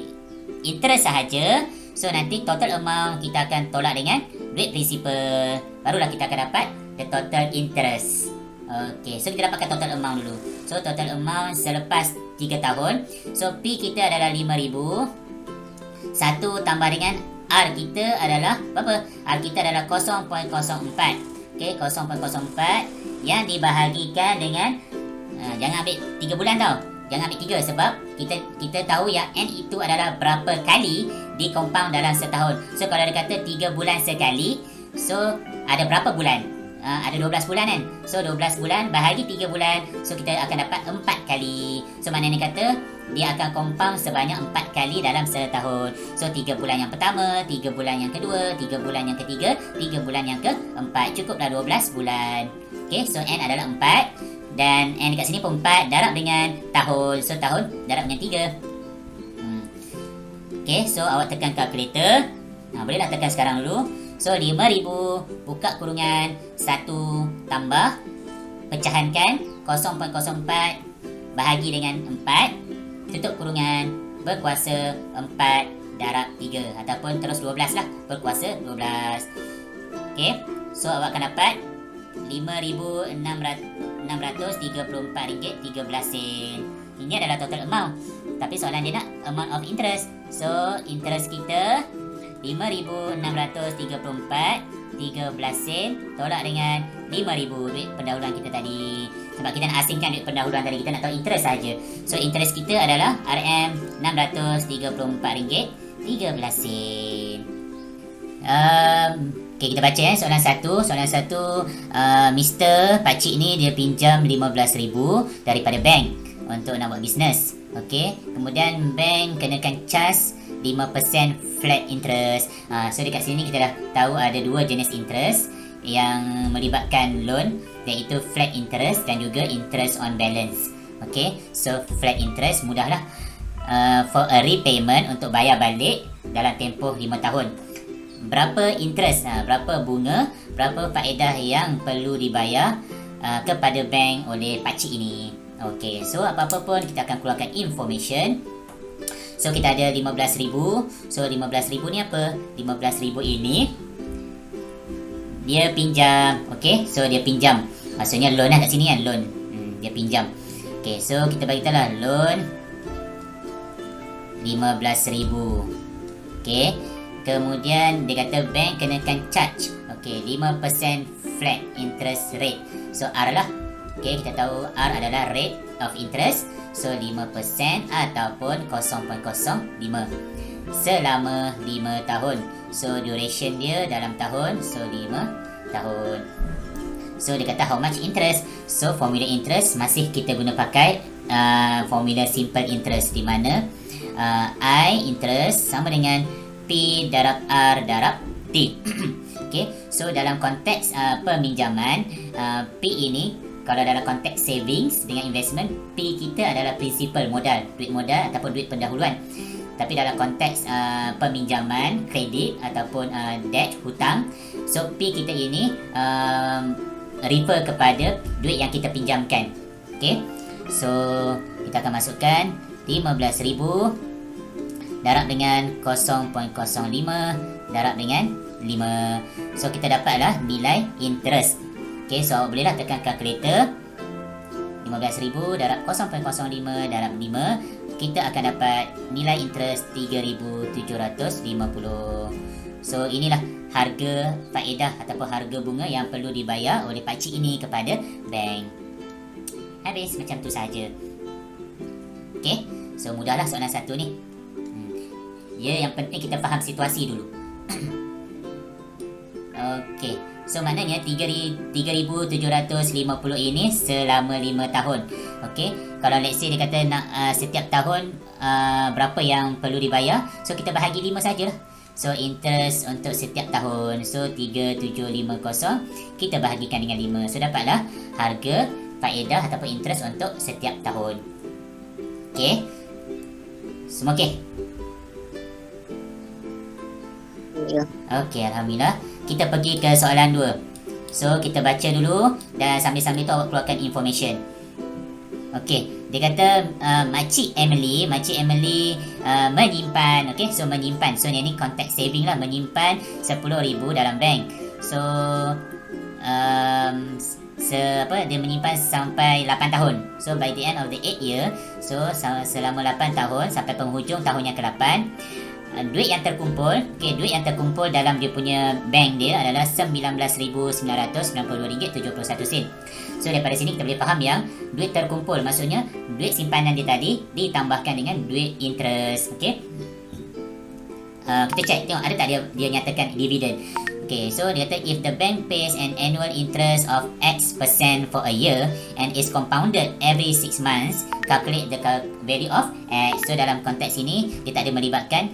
interest sahaja, so nanti total amount kita akan tolak dengan duit principal. Barulah kita akan dapat the total interest. Okay, so kita dapatkan total amount dulu. So total amount selepas 3 tahun. So P kita adalah 5,000. 1 tambah dengan R kita adalah berapa? R kita adalah 0.04. Okay, 0.04 yang dibahagikan dengan jangan ambil 3 bulan tau. Jangan ambil 3 sebab kita tahu yang N itu adalah berapa kali di-compound dalam setahun. So kalau dia kata 3 bulan sekali, so ada berapa bulan? Ada 12 bulan kan? So 12 bulan bahagi 3 bulan, so kita akan dapat 4 kali. So maknanya kata dia akan compound sebanyak 4 kali dalam setahun. So 3 bulan yang pertama, 3 bulan yang kedua, 3 bulan yang ketiga, 3 bulan yang keempat. Cukuplah 12 bulan. Okay, so N adalah 4. Dan N dekat sini pun 4 darab dengan tahun. So tahun darab dengan 3. Okay, so awak tekan kalkulator. Bolehlah tekan sekarang dulu. So 5,000 buka kurungan 1 tambah pecahankan 0.04 bahagi dengan 4 tutup kurungan berkuasa 4 darab 3 ataupun terus 12 lah, berkuasa 12. Okay, so awak akan dapat RM5,634.13. Ini adalah total amount. Tapi soalan dia nak amount of interest. So interest kita RM5,634.13 tolak dengan RM5,000 duit pendahuluan kita tadi. Sebab kita nak asingkan duit pendahuluan tadi, kita nak tahu interest saja. So interest kita adalah RM634.13. Okay, kita baca soalan 1. Soalan 1, Mr. Pakcik ni dia pinjam RM15,000 daripada bank untuk nak buat bisnes. Okay, kemudian bank kenakan charge 5% flat interest. So dekat sini kita dah tahu ada dua jenis interest yang melibatkan loan, iaitu flat interest dan juga interest on balance. Okay, so flat interest mudahlah, for a repayment, untuk bayar balik dalam tempoh 5 tahun. Berapa interest, berapa bunga, berapa faedah yang perlu dibayar kepada bank oleh pakcik ini. Okay, so apa-apa pun kita akan keluarkan information. So kita ada 15,000. So 15,000 ni apa? 15,000 ini dia pinjam. Okay, so dia pinjam, maksudnya loan lah kat sini kan, loan. Dia pinjam. Okay, so kita bagi tahu lah loan 15,000. Okay, kemudian dia kata bank kenakan charge, okay, 5% flat interest rate. So R lah. Okay, kita tahu R adalah rate of interest. So 5% ataupun 0.05 selama 5 tahun. So duration dia dalam tahun, so 5 tahun. So dia kata how much interest. So formula interest masih kita guna pakai formula simple interest, di mana I interest sama dengan P darab R darab T. Okay, so dalam konteks peminjaman, P ini, kalau dalam konteks savings dengan investment, P kita adalah principal, modal, duit modal ataupun duit pendahuluan. Tapi dalam konteks peminjaman, kredit ataupun debt, hutang, so P kita ini refer kepada duit yang kita pinjamkan. Okay, so kita akan masukkan 15,000 darab dengan 0.05 darab dengan 5. So kita dapatlah nilai interest. Okay, so bolehlah tekan kalkulator. 15,000 darab 0.05 darab 5, kita akan dapat nilai interest 3,750. So inilah harga faedah ataupun harga bunga yang perlu dibayar oleh pakcik ini kepada bank. Habis macam tu saja. Okay, so mudahlah soalan 1 ni. Ya, yang penting kita faham situasi dulu. Okay, so maknanya 3,750 ini selama 5 tahun. Okay, kalau let's say dia kata nak setiap tahun berapa yang perlu dibayar, so kita bahagi 5 sajalah. So interest untuk setiap tahun, so 3,750 kita bahagikan dengan 5. So dapatlah harga faedah ataupun interest untuk setiap tahun. Okay, semua okay? Okay, Alhamdulillah. Kita pergi ke soalan 2. So kita baca dulu dan sambil-sambil tu awak keluarkan information. Okay, dia kata Makcik Emily menyimpan. Okay, so menyimpan, so yang ni konteks saving lah, menyimpan 10,000 dalam bank. So dia menyimpan sampai 8 tahun. So by the end of the 8 year, so selama 8 tahun sampai penghujung tahun yang ke-8, duit yang terkumpul, okay, duit yang terkumpul dalam dia punya bank dia adalah RM19,992.71. So daripada sini kita boleh faham yang duit terkumpul maksudnya duit simpanan dia tadi ditambahkan dengan duit interest. Okay, kita check tengok ada tak dia nyatakan dividen. Okay, so dia kata if the bank pays an annual interest of X% for a year and is compounded every 6 months, calculate the value of X. So dalam konteks ini dia tak ada melibatkan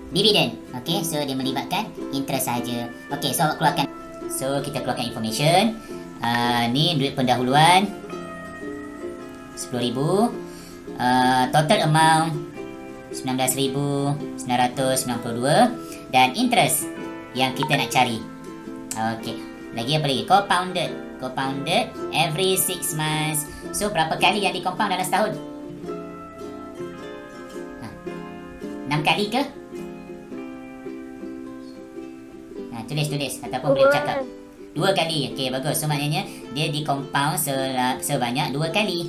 dividen. Okay, so dia melibatkan interest saja. Okay, so awak keluarkan. So kita keluarkan information. Ni duit pendahuluan 10,000. Total amount 19,992 dan interest yang kita nak cari. Okey. Lagi apa lagi? Compounded every 6 months. So berapa kali yang di-compound dalam setahun? 6 kali ke? Tulis ataupun boleh cakap 2 kali. Okey, bagus. So maknanya dia di-compound sebanyak 2 kali.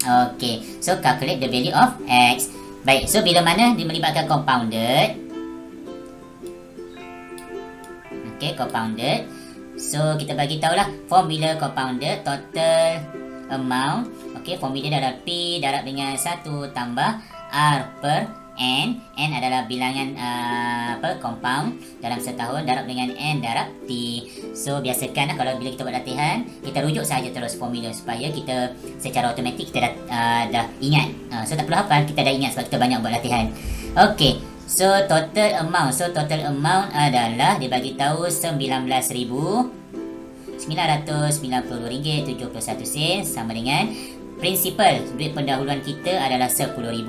Okey, so calculate the value of X. Baik, so bila mana dia melibatkan compounded? Okey, compounded. So kita bagi tahulah formula compounded, total amount. Okey, formula dia adalah P darab dengan 1 tambah R per N. N adalah bilangan compound dalam setahun darab dengan N darab T. So biasakan kalau bila kita buat latihan, kita rujuk saja terus formula supaya kita secara automatik kita dah ingat. So tak perlu hafal, kita dah ingat sebab kita banyak buat latihan. Okey, so total amount. So total amount adalah dia bagi tahu RM19,992.71 sama dengan principal, duit pendahuluan kita adalah RM10,000.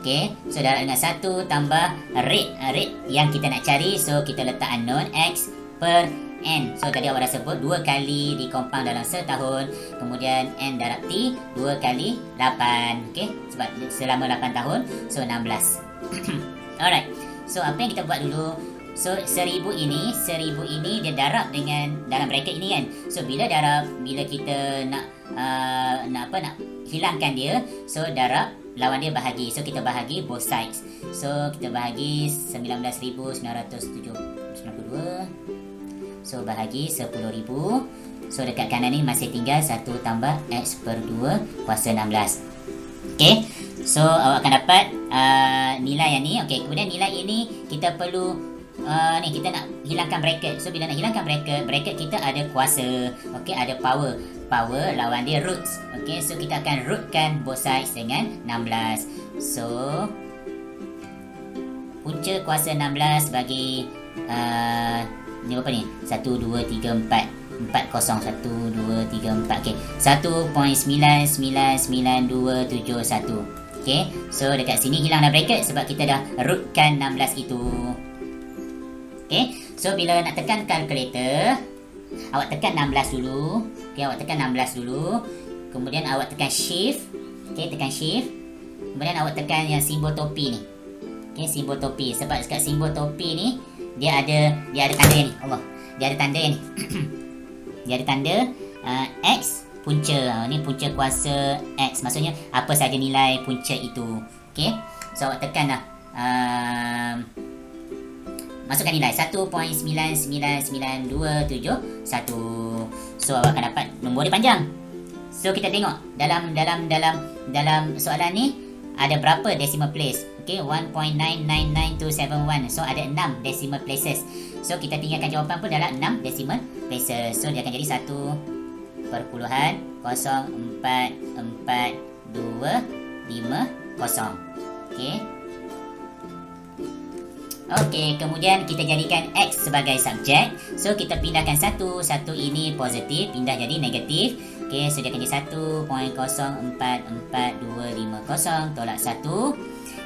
Okay, so darab dengan 1 tambah rate yang kita nak cari. So kita letak unknown X per N. So tadi awak dah sebut 2 kali di-compound dalam setahun. Kemudian N darab T 2 kali 8. Okay, sebab selama 8 tahun. So 16. Alright, so apa yang kita buat dulu? So 1,000 ini dia darab dengan dalam bracket ini kan. So bila kita nak hilangkan dia, so darab lawan dia bahagi. So kita bahagi both sides. So kita bahagi 19,992. So bahagi 10,000. So dekat kanan ni masih tinggal 1 tambah X per 2 kuasa 16. Okay, so awak akan dapat nilai yang ni. Okay, kemudian nilai ini kita perlu kita nak hilangkan bracket. So bila nak hilangkan bracket kita ada kuasa. Okay, ada power lawan dia roots. Okay, so kita akan rootkan both sides dengan 16. So punca kuasa 16 bagi ni berapa ni? 1, 2, 3, 4 40, 1, 2, 3, 4. Okay, 1.9999271. Okay, so dekat sini hilanglah bracket sebab kita dah rootkan 16 itu. Okay, so bila nak tekan calculator, awak tekan 16 dulu. Okay, awak tekan 16 dulu. Kemudian awak tekan shift. Okay, tekan shift. Kemudian awak tekan yang simbol topi ni. Okay, simbol topi. Sebab dekat simbol topi ni dia ada tanda yang ni. Allah, dia ada tanda yang ni. Dia ada tanda X punca. Ni punca kuasa X. Maksudnya apa saja nilai punca itu. Okay, so awak tekan dah. Masukkan nilai 1.9999271. So awak akan dapat nombor dia panjang. So kita tengok dalam soalan ni ada berapa decimal place. Okay, 1.999271. So ada 6 decimal places. So kita tinggalkan jawapan pun dalam 6 decimal places. So dia akan jadi 1.044250. Okay. Okey, kemudian kita jadikan X sebagai subjek. So kita pindahkan satu ini positif, pindah jadi negatif. Okey, so dia akan jadi 1.044250 tolak 1.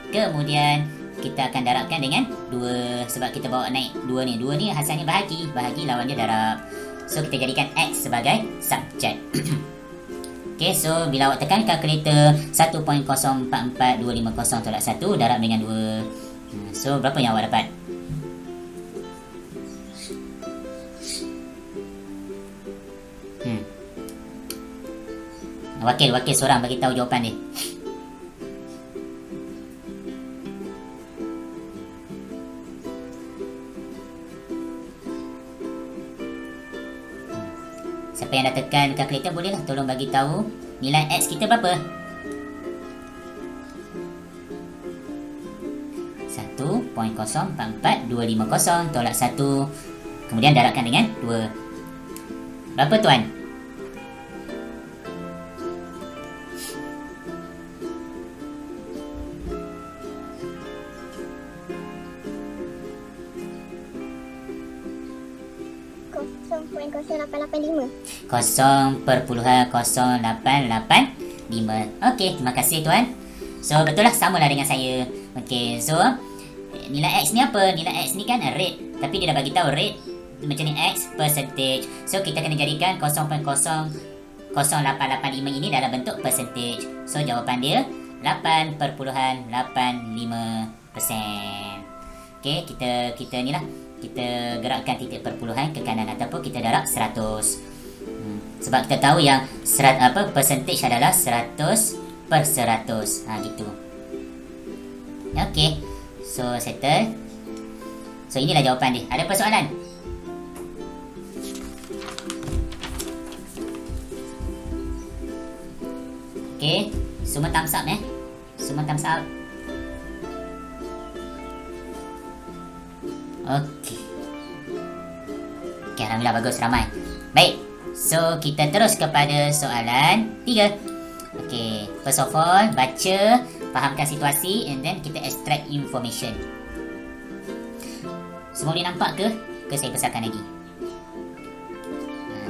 Kemudian kita akan darabkan dengan 2 sebab kita bawa naik 2 ni. 2 ni asalnya bahagi lawannya darab. So kita jadikan X sebagai subjek. Okey, so bila awak tekan kalkulator 1.044250 tolak 1 darab dengan 2. So berapa yang awak dapat? Wakil seorang bagi tahu jawapan dia. Siapa yang dah tekan kalkulator bolehlah tolong bagi tahu nilai X kita berapa? 1.044250 tolak 1. Kemudian darabkan dengan 2. Berapa tuan? 0.0885. Okey, terima kasih tuan. So betul lah, samalah dengan saya. Okey, so nilai X ni apa? Nilai X ni kan rate, tapi dia dah bagi tahu rate macam ni, X percentage. So kita kena jadikan 0.0885 ini dalam bentuk percentage. So jawapan dia 8.85%. Okey, kita ni lah, kita gerakkan titik perpuluhan ke kanan ataupun kita darab 100. Sebab kita tahu yang percentage adalah 100 per 100. Gitu. Okey. So settle. So inilah jawapan dia. Ada persoalan? Okey, semua thumbs up Semua thumbs up. Okey. Okey, alhamdulillah bagus, ramai. Baik. So kita terus kepada soalan 3. Okey, first of all baca, fahamkan situasi and then kita extract information. Semua boleh nampak ke? Ke saya besarkan lagi?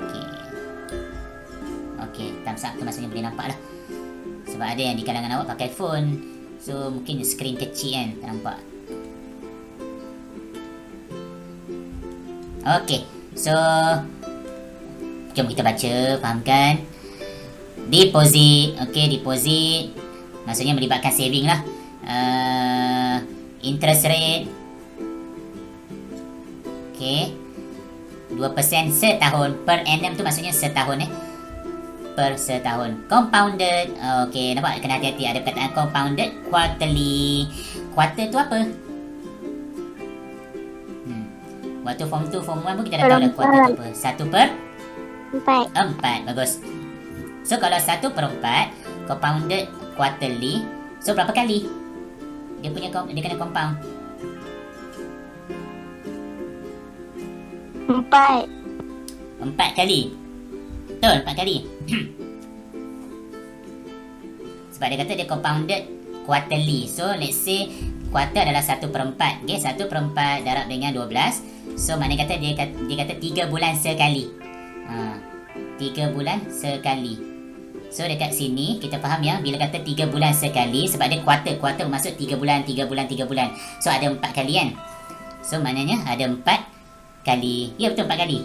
Okey. Okey, thumbs up tu maksudnya boleh nampak lah. Sebab ada yang di kalangan awak pakai phone, so mungkin skrin kecil kan, tak nampak. Okey, so jom kita baca, fahamkan. Deposit, okey, deposit maksudnya melibatkan saving lah. Interest rate, okey, 2% setahun. Per annum tu maksudnya setahun per setahun. Compounded, okey, nampak, kena hati-hati ada perkataan compounded. Quarterly, quarter tu apa? Waktu form 2, form 1 pun kita dah tahu dah quarter tu apa. 1/4. Bagus. So kalau 1/4 compounded quarterly, so berapa kali dia kena compound? 4 kali. Betul, 4 kali. Sebab dia kata dia compounded quarterly. So let's say quarter adalah 1/4. Okay, 1/4 darab dengan 12. So maknanya kata dia kata 3 bulan sekali. 3 bulan sekali. So dekat sini kita faham ya, bila kata 3 bulan sekali, sebab dia quarter bermaksud 3 bulan. So ada 4 kali kan. So maknanya ada 4 kali. Ya betul, 4 kali.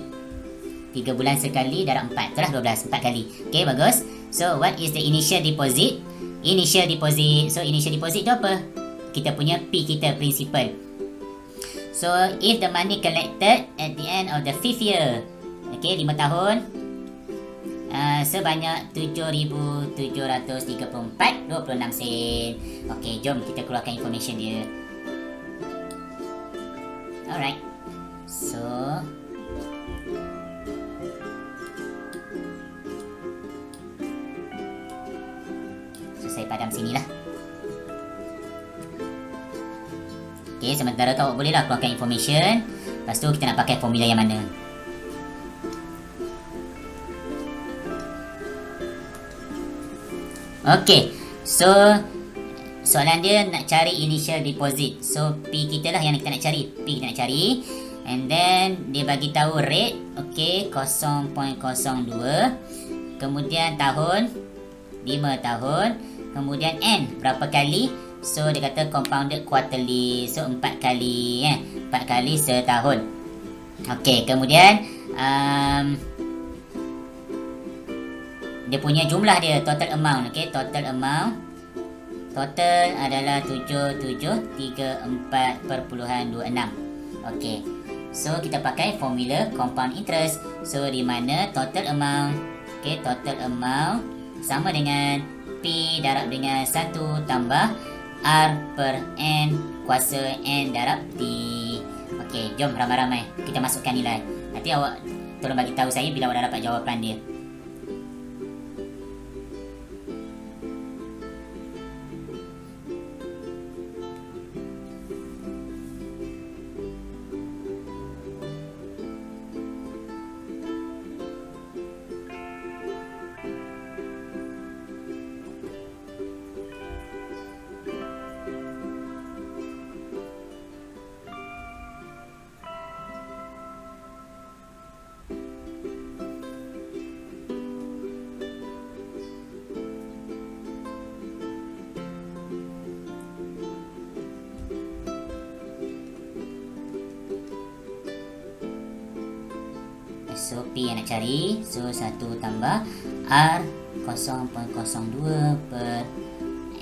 3 bulan sekali darab 4, itulah 12, 4 kali. Okay, bagus. So what is the initial deposit? Initial deposit. So initial deposit tu apa? Kita punya P kita, principal. So if the money collected at the end of the 5th year, okay, 5 tahun, sebanyak 7,734.26 sen. Okay, jom kita keluarkan information dia. Alright. So saya padam sinilah. Okay, sementara tu awak bolehlah keluarkan information. Lepas tu kita nak pakai formula yang mana? Okay, so soalan dia nak cari initial deposit. So P kita lah yang kita nak cari. And then dia bagi tahu rate, okay, 0.02. Kemudian tahun 5 tahun. Kemudian N berapa kali? So dia kata compounded quarterly. So 4 kali 4 kali setahun. Okay, kemudian dia punya jumlah dia, total amount. Okay, total amount adalah 7734.26. Okay, so kita pakai formula compound interest. So di mana total amount, okay, total amount sama dengan P darab dengan 1 tambah R per N kuasa N darab T. Okay, jom ramai-ramai kita masukkan nilai. Nanti awak tolong bagi tahu saya bila awak dah dapat jawapan dia. So P yang nak cari. So 1 tambah R 0.02 per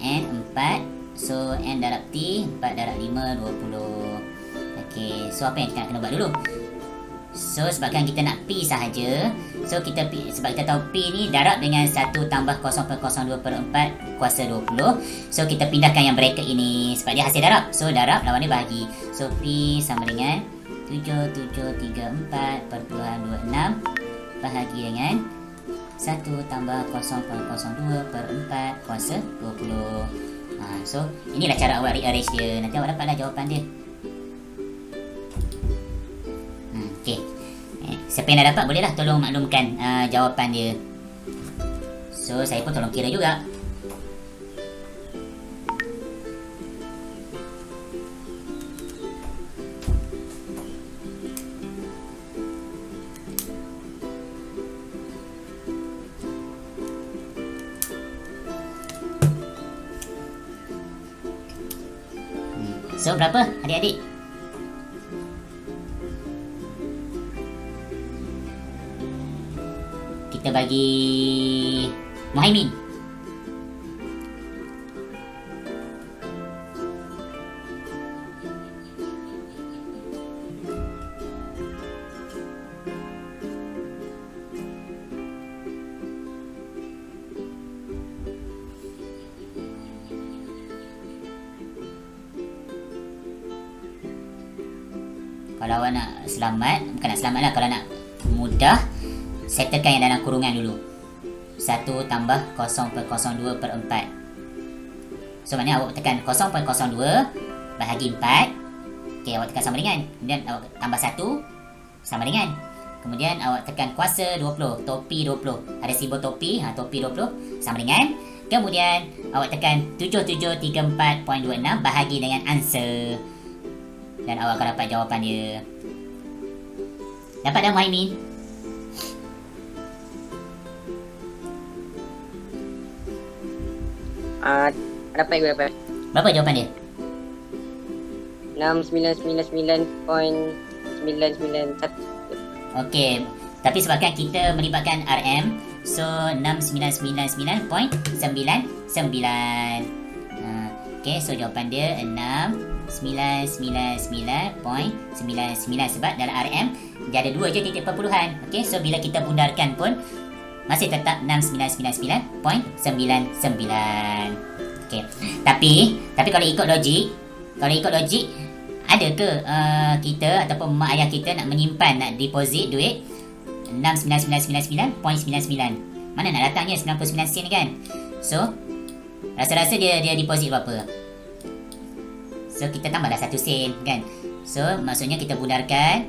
N 4. So N darab T 4 darab 5 20. Okey, so apa yang kita nak kena buat dulu? So sebabkan kita nak P sahaja, so kita P, sebab kita tahu P ni darab dengan 1 tambah 0.02 per 4 kuasa 20. So kita pindahkan yang bracket ini sebab dia hasil darab. So darab lawan dia bahagi. So P sama dengan 7734.26 bahagi dengan 1 tambah 0.02 per 4 kuasa 20. So inilah cara awak rearrange dia. Nanti awak dapatlah jawapan dia. Okey. Siapa yang dah dapat bolehlah tolong maklumkan jawapan dia. So saya pun tolong kira juga. So berapa adik-adik? Kita bagi Muhaimin. Kalau awak nak selamat, bukan nak selamat lah, kalau nak mudah, settlekan yang dalam kurungan dulu. 1 tambah 0.02 per 4. So maknanya awak tekan 0.02 bahagi 4. Okay, awak tekan sama dengan. Kemudian awak tambah 1 sama dengan. Kemudian awak tekan kuasa 20, topi 20. Ada simbol topi, topi 20 sama dengan. Kemudian awak tekan 7734.26 bahagi dengan answer. Dan awak akan dapat jawapan dia. Dapat dah Muhaimin? Dapat ke dapat? Berapa jawapan dia? 6999.991. Okey, tapi sebabkan kita melibatkan RM, so 6999.99. Okey, so jawapan dia 6999.99 sebab dalam RM dia ada 2 je titik perpuluhan. Okey, so bila kita bundarkan pun masih tetap 6999.99. Okey. Tapi kalau ikut logik, ada ke kita ataupun mak ayah kita nak menyimpan, nak deposit duit 69999.99? Mana nak datangnya 99 sen kan? So rasa-rasa dia deposit berapa? So kita tambahlah 1 sen kan. So maksudnya kita bundarkan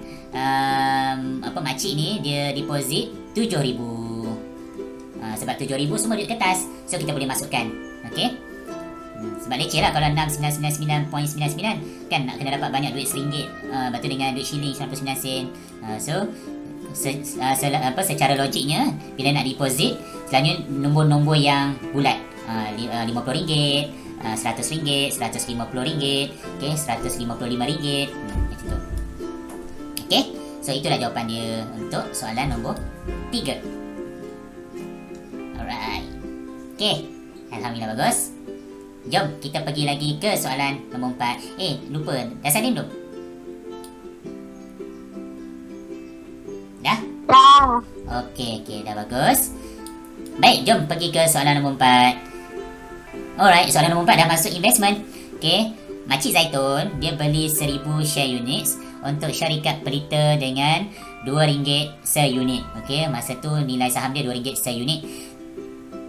makcik ni dia deposit 7,000. Sebab 7,000 semua duit kertas. So kita boleh masukkan. Okey. Sebab leceh lah kalau 6999.99 kan nak kena dapat banyak duit RM1. Lepas tu dengan duit shilling 99 sen. So secara logiknya bila nak deposit selalunya nombor-nombor yang bulat. RM50, RM100, RM150, okay, RM155, macam tu. Okay, so itulah jawapan dia untuk soalan nombor 3. Alright. Okay, alhamdulillah bagus. Jom kita pergi lagi ke soalan nombor 4. Lupa, dah salim belum? Dah? Okey, dah bagus. Baik, jom pergi ke soalan nombor 4. Alright, soalan nombor 4 dah masuk investment. Okay, Makcik Zaitun dia beli 1000 share units untuk syarikat pelita dengan RM2 seunit. Okay, masa tu nilai saham dia RM2 seunit.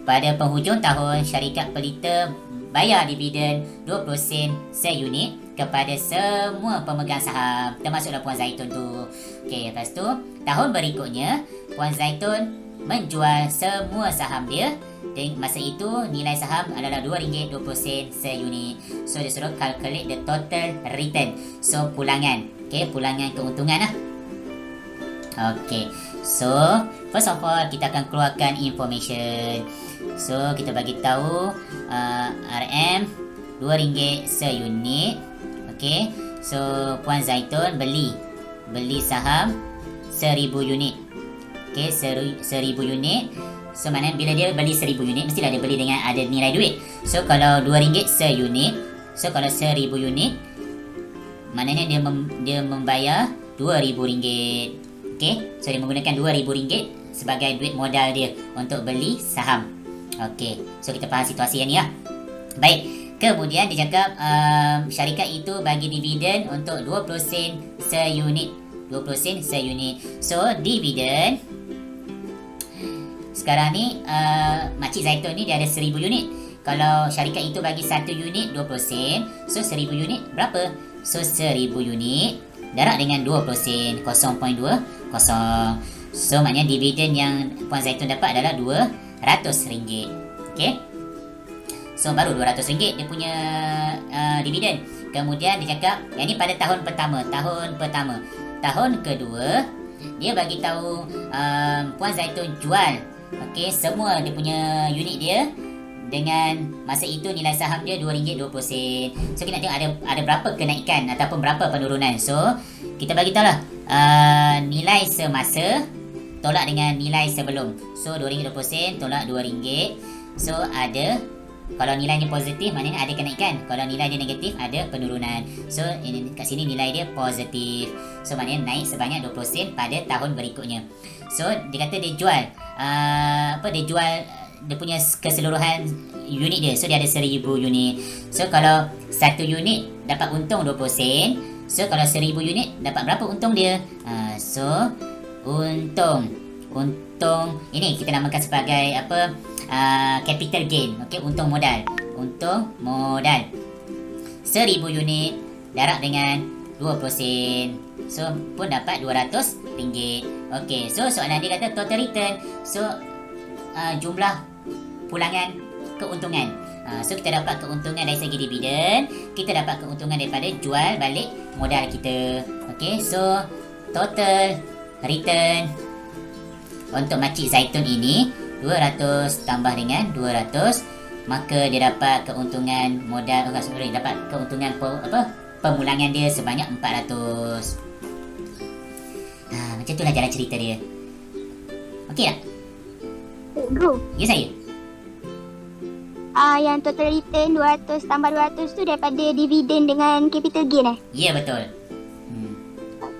Pada penghujung tahun, syarikat pelita bayar dividen 20 sen seunit kepada semua pemegang saham, termasuklah Puan Zaitun tu. Okay, lepas tu tahun berikutnya Puan Zaitun menjual semua saham dia. Dan masa itu nilai saham adalah RM2.20 seunit. So dia suruh calculate the total return. So pulangan. Okay, pulangan keuntungan lah. Okay, so first of all kita akan keluarkan information. So kita bagi tahu RM RM2 seunit. Okay, so Puan Zaitun beli saham 1000 unit. Okay, 1000 unit. So maknanya bila dia beli 1000 unit, mestilah dia beli dengan ada nilai duit. So kalau RM2 seunit, so kalau 1000 unit, maknanya dia membayar RM2000. Okay, so dia menggunakan RM2000 sebagai duit modal dia untuk beli saham. Okay, so kita faham situasi yang ni lah. Baik, kemudian dia cakap syarikat itu bagi dividen untuk 20 sen seunit. 20 sen seunit. So dividen sekarang ni Makcik Zaitun ni dia ada 1000 unit. Kalau syarikat itu bagi 1 unit 20 sen, so 1000 unit berapa? So 1000 unit darab dengan 20 sen, 0.20. So maknanya dividen yang Puan Zaitun dapat adalah RM200. Okay, so baru RM200 dia punya dividen. Kemudian dia cakap yang ni pada tahun pertama. Tahun kedua dia bagi tahu Puan Zaitun jual semua dia punya unit dia. Dengan masa itu nilai saham dia RM2.20. So kita nak tengok ada berapa kenaikan ataupun berapa penurunan. So kita bagi tahu lah nilai semasa tolak dengan nilai sebelum. So RM2.20 tolak RM2. So ada, kalau nilainya positif maknanya ada kenaikan. Kalau nilai dia negatif ada penurunan. So ini kat sini nilai dia positif. So maknanya naik sebanyak 20 sen pada tahun berikutnya. So dia kata dia jual dia jual dia punya keseluruhan unit dia. So dia ada 1000 unit. So kalau 1 unit dapat untung 20 sen. So kalau 1000 unit dapat berapa untung dia? So untung ini kita namakan sebagai capital gain. Okey, untung modal. 1000 unit darab dengan 20 sen. So pun dapat RM200. Okey, so soalan dia kata total return. So jumlah pulangan keuntungan. So kita dapat keuntungan dari segi dividen, kita dapat keuntungan daripada jual balik modal kita. Okey, so total return untuk Makcik Zaitun ini 200 tambah dengan 200, maka dia dapat keuntungan modal, dapat keuntungan pemulangan dia sebanyak 400. Macam itulah jalan cerita dia. Okey tak? Guru, Ya saya. yang total return 200 tambah 200 tu daripada dividen dengan capital gain Ya, betul.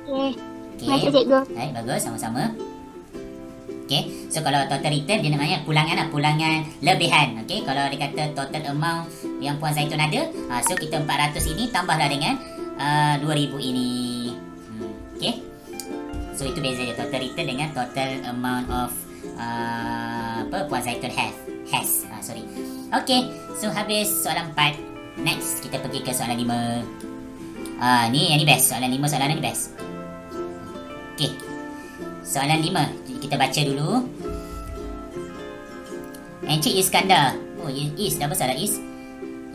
Okey. Okey. Terima kasih cikgu. Baik, bagus, sama-sama. Okey, so kalau total return dia namanya pulangan lebihan. Okey, kalau dia kata total amount yang Puan Zaitun ada, so kita 400 ini tambahlah dengan 2000 ini. Okey. So itu beza dia, total return dengan total amount of Puan Zaitun has. Okey, so habis soalan 4. Next kita pergi ke soalan 5. Yang ni best. Soalan 5, soalan ni best. Okey. Soalan 5 kita baca dulu. Encik Iskandar. Oh, is dah besar dah is.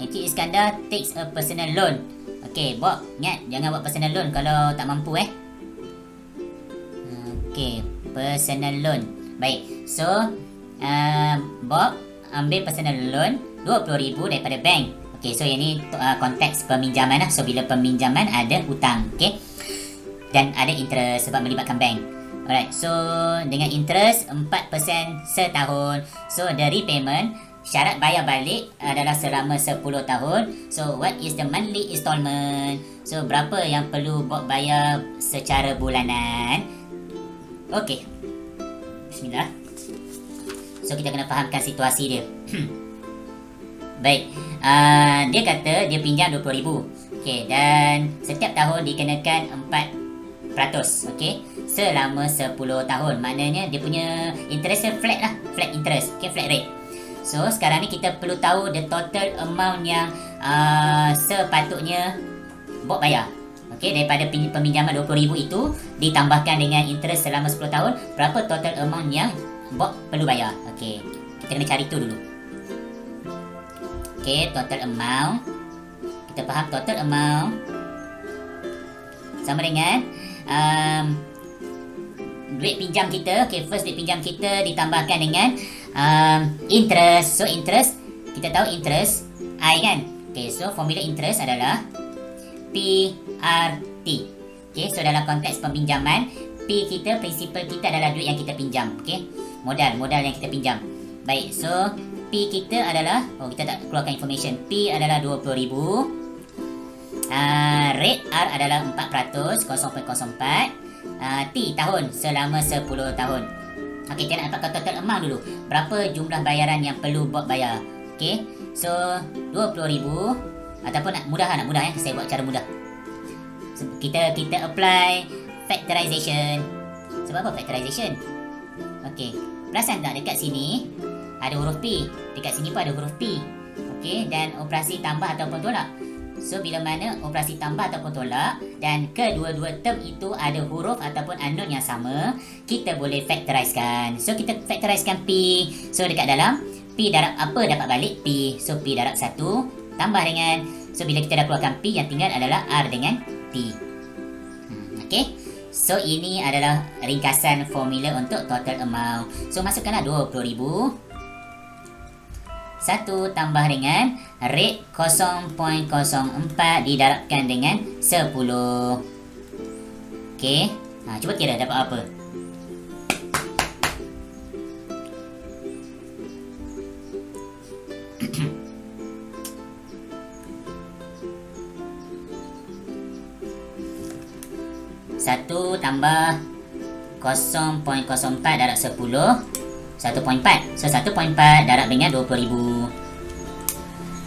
Encik Iskandar takes a personal loan. Okey, Bob, ingat jangan buat personal loan kalau tak mampu Okey, personal loan. Baik. So, Bob ambil personal loan 20,000 daripada bank. Okey, so yang ni konteks peminjaman lah. So bila peminjaman ada hutang, okey. Dan ada interest sebab melibatkan bank. Alright, so dengan interest 4% setahun. So the repayment, syarat bayar balik adalah selama 10 tahun. So what is the monthly installment? So berapa yang perlu Bob bayar secara bulanan? Okey. Bismillah. So kita kena fahamkan situasi dia. Baik, dia kata dia pinjam 20,000. Okey, dan setiap tahun dikenakan 4%. Okey, selama 10 tahun. Maknanya dia punya interest flat lah, flat interest. Okey, flat rate. So sekarang ni kita perlu tahu the total amount yang sepatutnya Bob bayar. Okey, daripada peminjaman 20,000 itu ditambahkan dengan interest selama 10 tahun, berapa total amount yang Bob perlu bayar. Okey, kita kena cari tu dulu. Okey, total amount. Kita faham total amount sama dengan duit pinjam kita. Okey, first duit pinjam kita ditambahkan dengan interest. So interest, kita tahu interest I kan. Okey, so formula interest adalah PRT. Okey, so dalam konteks peminjaman, P kita, principal kita adalah duit yang kita pinjam. Okay, modal yang kita pinjam. Baik, so P kita adalah, kita tak keluarkan information. P adalah 20,000. Rate R adalah 4%, 0.04. T tahun, selama 10 tahun. Okey, kita nak dapatkan total amount dulu. Berapa jumlah bayaran yang perlu Bob bayar? Okey, so 20,000 ataupun nak mudah ya, saya buat cara mudah. So, kita apply factorization. Sebab apa factorization? Okey, perasan tak dekat sini ada huruf P, dekat sini pun ada huruf P. Okey, dan operasi tambah ataupun tolak. So bila mana operasi tambah ataupun tolak dan kedua-dua term itu ada huruf ataupun unknown yang sama, kita boleh factorizekan. So kita factorizekan P. So dekat dalam P darab apa dapat balik P. So P darab 1 tambah dengan, so bila kita dah keluarkan P, yang tinggal adalah R dengan T. Okey. So ini adalah ringkasan formula untuk total amount. So masukkanlah 20,000 1 tambah dengan rate 0.04 didarabkan dengan 10. Okey, cuba kira dapat apa. Satu tambah 0.04 darab 10, 1.4. So 1.4 darab dengan 20,000,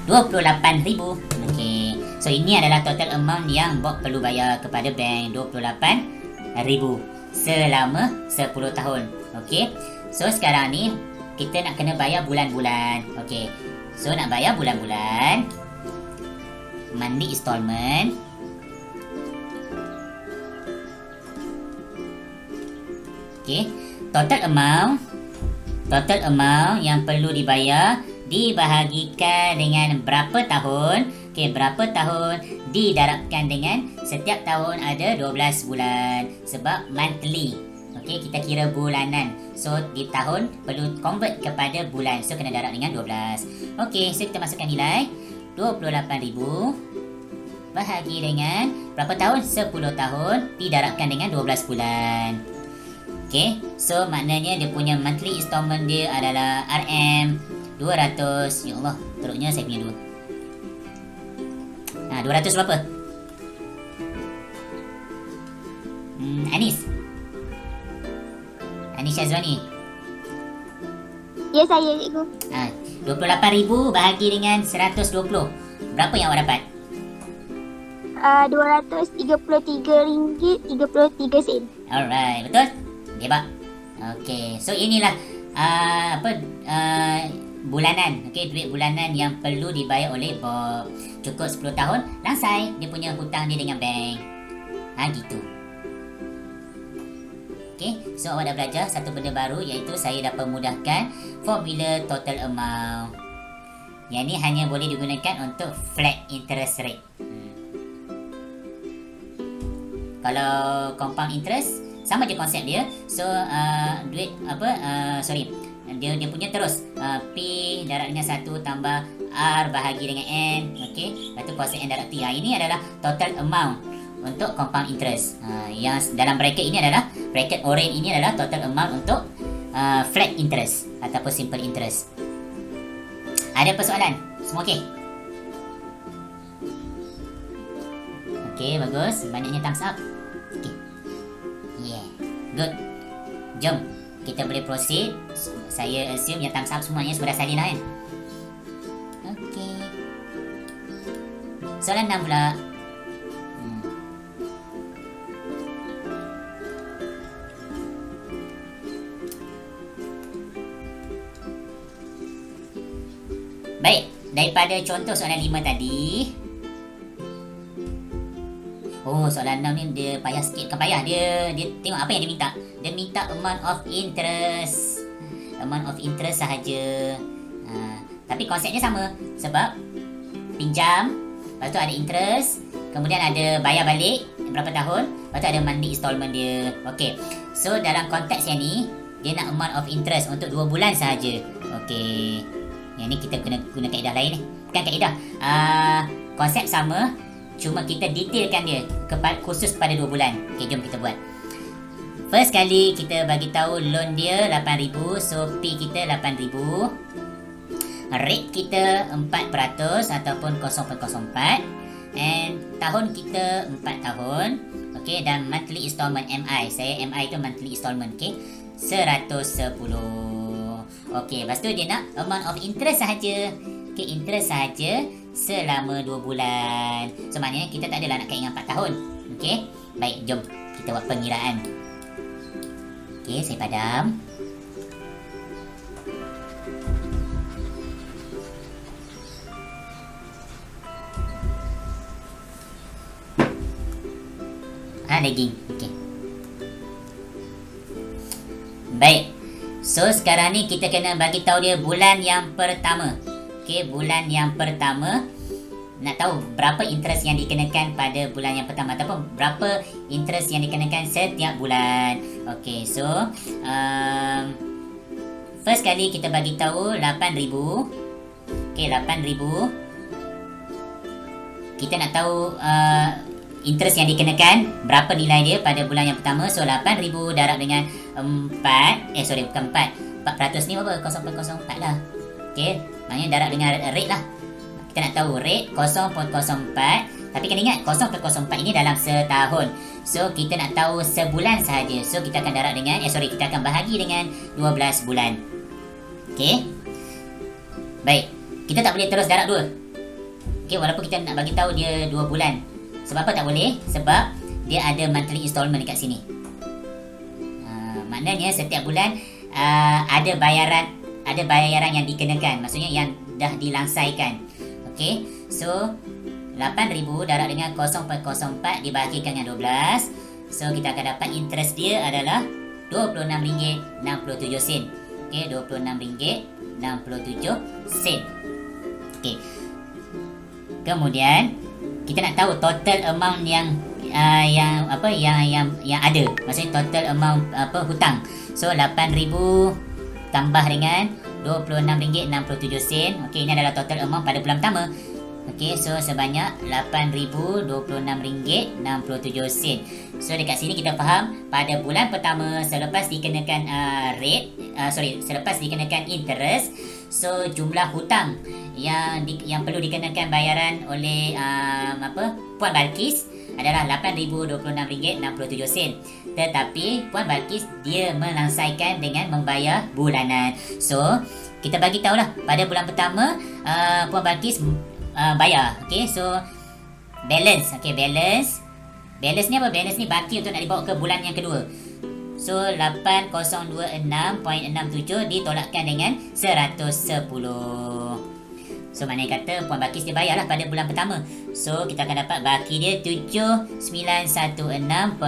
28,000. Okey, so ini adalah total amount yang Bob perlu bayar kepada bank, 28,000 selama 10 tahun. Okey, so sekarang ni kita nak kena bayar bulan-bulan. Okey, so nak bayar bulan-bulan, monthly installment. Okey, total amount yang perlu dibayar dibahagikan dengan berapa tahun. Okey, berapa tahun didarabkan dengan setiap tahun ada 12 bulan sebab monthly. Okey, kita kira bulanan. So di tahun perlu convert kepada bulan. So kena darab dengan 12. Okey, so kita masukkan nilai 28,000 bahagi dengan berapa tahun? 10 tahun didarabkan dengan 12 bulan. Okay, so maknanya dia punya monthly installment dia adalah RM 200. Ya Allah, teruknya saya punya 2. 200 berapa? Anis Syazwani. Ya, saya cikgu. 28,000 bahagi dengan 120. Berapa yang awak dapat? RM233.33. Alright, betul? Hebat. Okey, so inilah bulanan. Okey, duit bulanan yang perlu dibayar oleh Bob. Cukup 10 tahun, langsai dia punya hutang dia dengan bank. Gitu. Okey, so awak dah belajar satu benda baru, iaitu saya dah pemudahkan formula total amount. Yang ni hanya boleh digunakan untuk flat interest rate. Kalau compound interest sama je konsep dia. So duit dia punya terus P darab dengan 1 tambah R bahagi dengan N. Okey, lepas tu kuasa N darab T. Ini adalah total amount untuk compound interest. Yang dalam bracket ini adalah, bracket orange ini adalah total amount untuk flat interest ataupun simple interest. Ada persoalan? Semua okey? Okey, bagus. Banyaknya thumbs up. Okey. Yeah, good. Jom, kita boleh proceed. Saya assume yang thumbs up semuanya sudah salin lah kan? Okey. Soalan 6 pula. Baik, daripada contoh soalan 5 tadi. Oh, soalan 6 ni dia payah sikit. Bukan payah, dia tengok apa yang dia minta. Dia minta amount of interest. Amount of interest sahaja. Tapi konsepnya sama. Sebab pinjam, lepas tu ada interest, kemudian ada bayar balik berapa tahun, lepas tu ada monthly installment dia. Okey, so dalam konteks yang ni, dia nak amount of interest untuk 2 bulan sahaja. Okey, yang ni kita kena guna kaedah lain ni. Bukan kaedah, konsep sama, cuma kita detailkan dia khusus pada 2 bulan. Okey, jom kita buat. First kali kita bagi tahu loan dia 8,000, so P kita 8,000. Rate kita 4% ataupun 0.04, and tahun kita 4 tahun. Okey, dan monthly installment MI. Saya MI tu monthly installment, okey. 110. Okey, lepas tu dia nak amount of interest sahaja. Okey, interest sahaja selama 2 bulan. So maknanya kita tak adalah nak kait dengan 4 tahun. Okey. Baik, jom kita buat pengiraan. Okey, saya padam. Lagging. Okey. Baik. So sekarang ni kita kena bagi tahu dia bulan yang pertama. Okey, bulan yang pertama nak tahu berapa interest yang dikenakan pada bulan yang pertama ataupun berapa interest yang dikenakan setiap bulan. Okey, so first kali kita bagi tahu 8,000. Okey, 8,000. Kita nak tahu interest yang dikenakan, berapa nilai dia pada bulan yang pertama. So 8,000 darab dengan 4, bukan 4, 4% ni berapa? 0.04 lah. Okey, maknanya darab dengan rate lah. Kita nak tahu rate 0.04, tapi kena ingat 0.04 ini dalam setahun. So kita nak tahu sebulan sahaja. So kita akan darab dengan kita akan bahagi dengan 12 bulan. Okey. Baik, kita tak boleh terus darab 2. Okey, walaupun kita nak bagi tahu dia 2 bulan. Sebab apa tak boleh? Sebab dia ada monthly installment dekat sini. Maknanya setiap bulan ada bayaran yang dikenakan. Maksudnya yang dah dilangsaikan. Okey. So 8,000 darab dengan 0.04 dibahagikan dengan 12. So kita akan dapat interest dia adalah RM26.67. Okey, RM26.67. Okey. Kemudian kita nak tahu total amount yang ada. Maksudnya total amount hutang. So 8,000 tambah dengan RM26.67. Okey, ini adalah total amount pada bulan pertama. Okey, so sebanyak RM8,026.67. So dekat sini kita faham pada bulan pertama selepas dikenakan selepas dikenakan interest, so jumlah hutang yang perlu dikenakan bayaran oleh Puan Balkis adalah RM8,026.67. Tetapi Puan Balkis dia melangsaikan dengan membayar bulanan. So kita bagi tahulah pada bulan pertama Puan Balkis bayar. Okey, so balance. Okey, balance ni apa? Balance ni baki untuk nak dibawa ke bulan yang kedua. So 8026.67 ditolakkan dengan 110. So maknanya kata Puan Balkis dia bayarlah pada bulan pertama. So kita akan dapat baki dia 7916.67.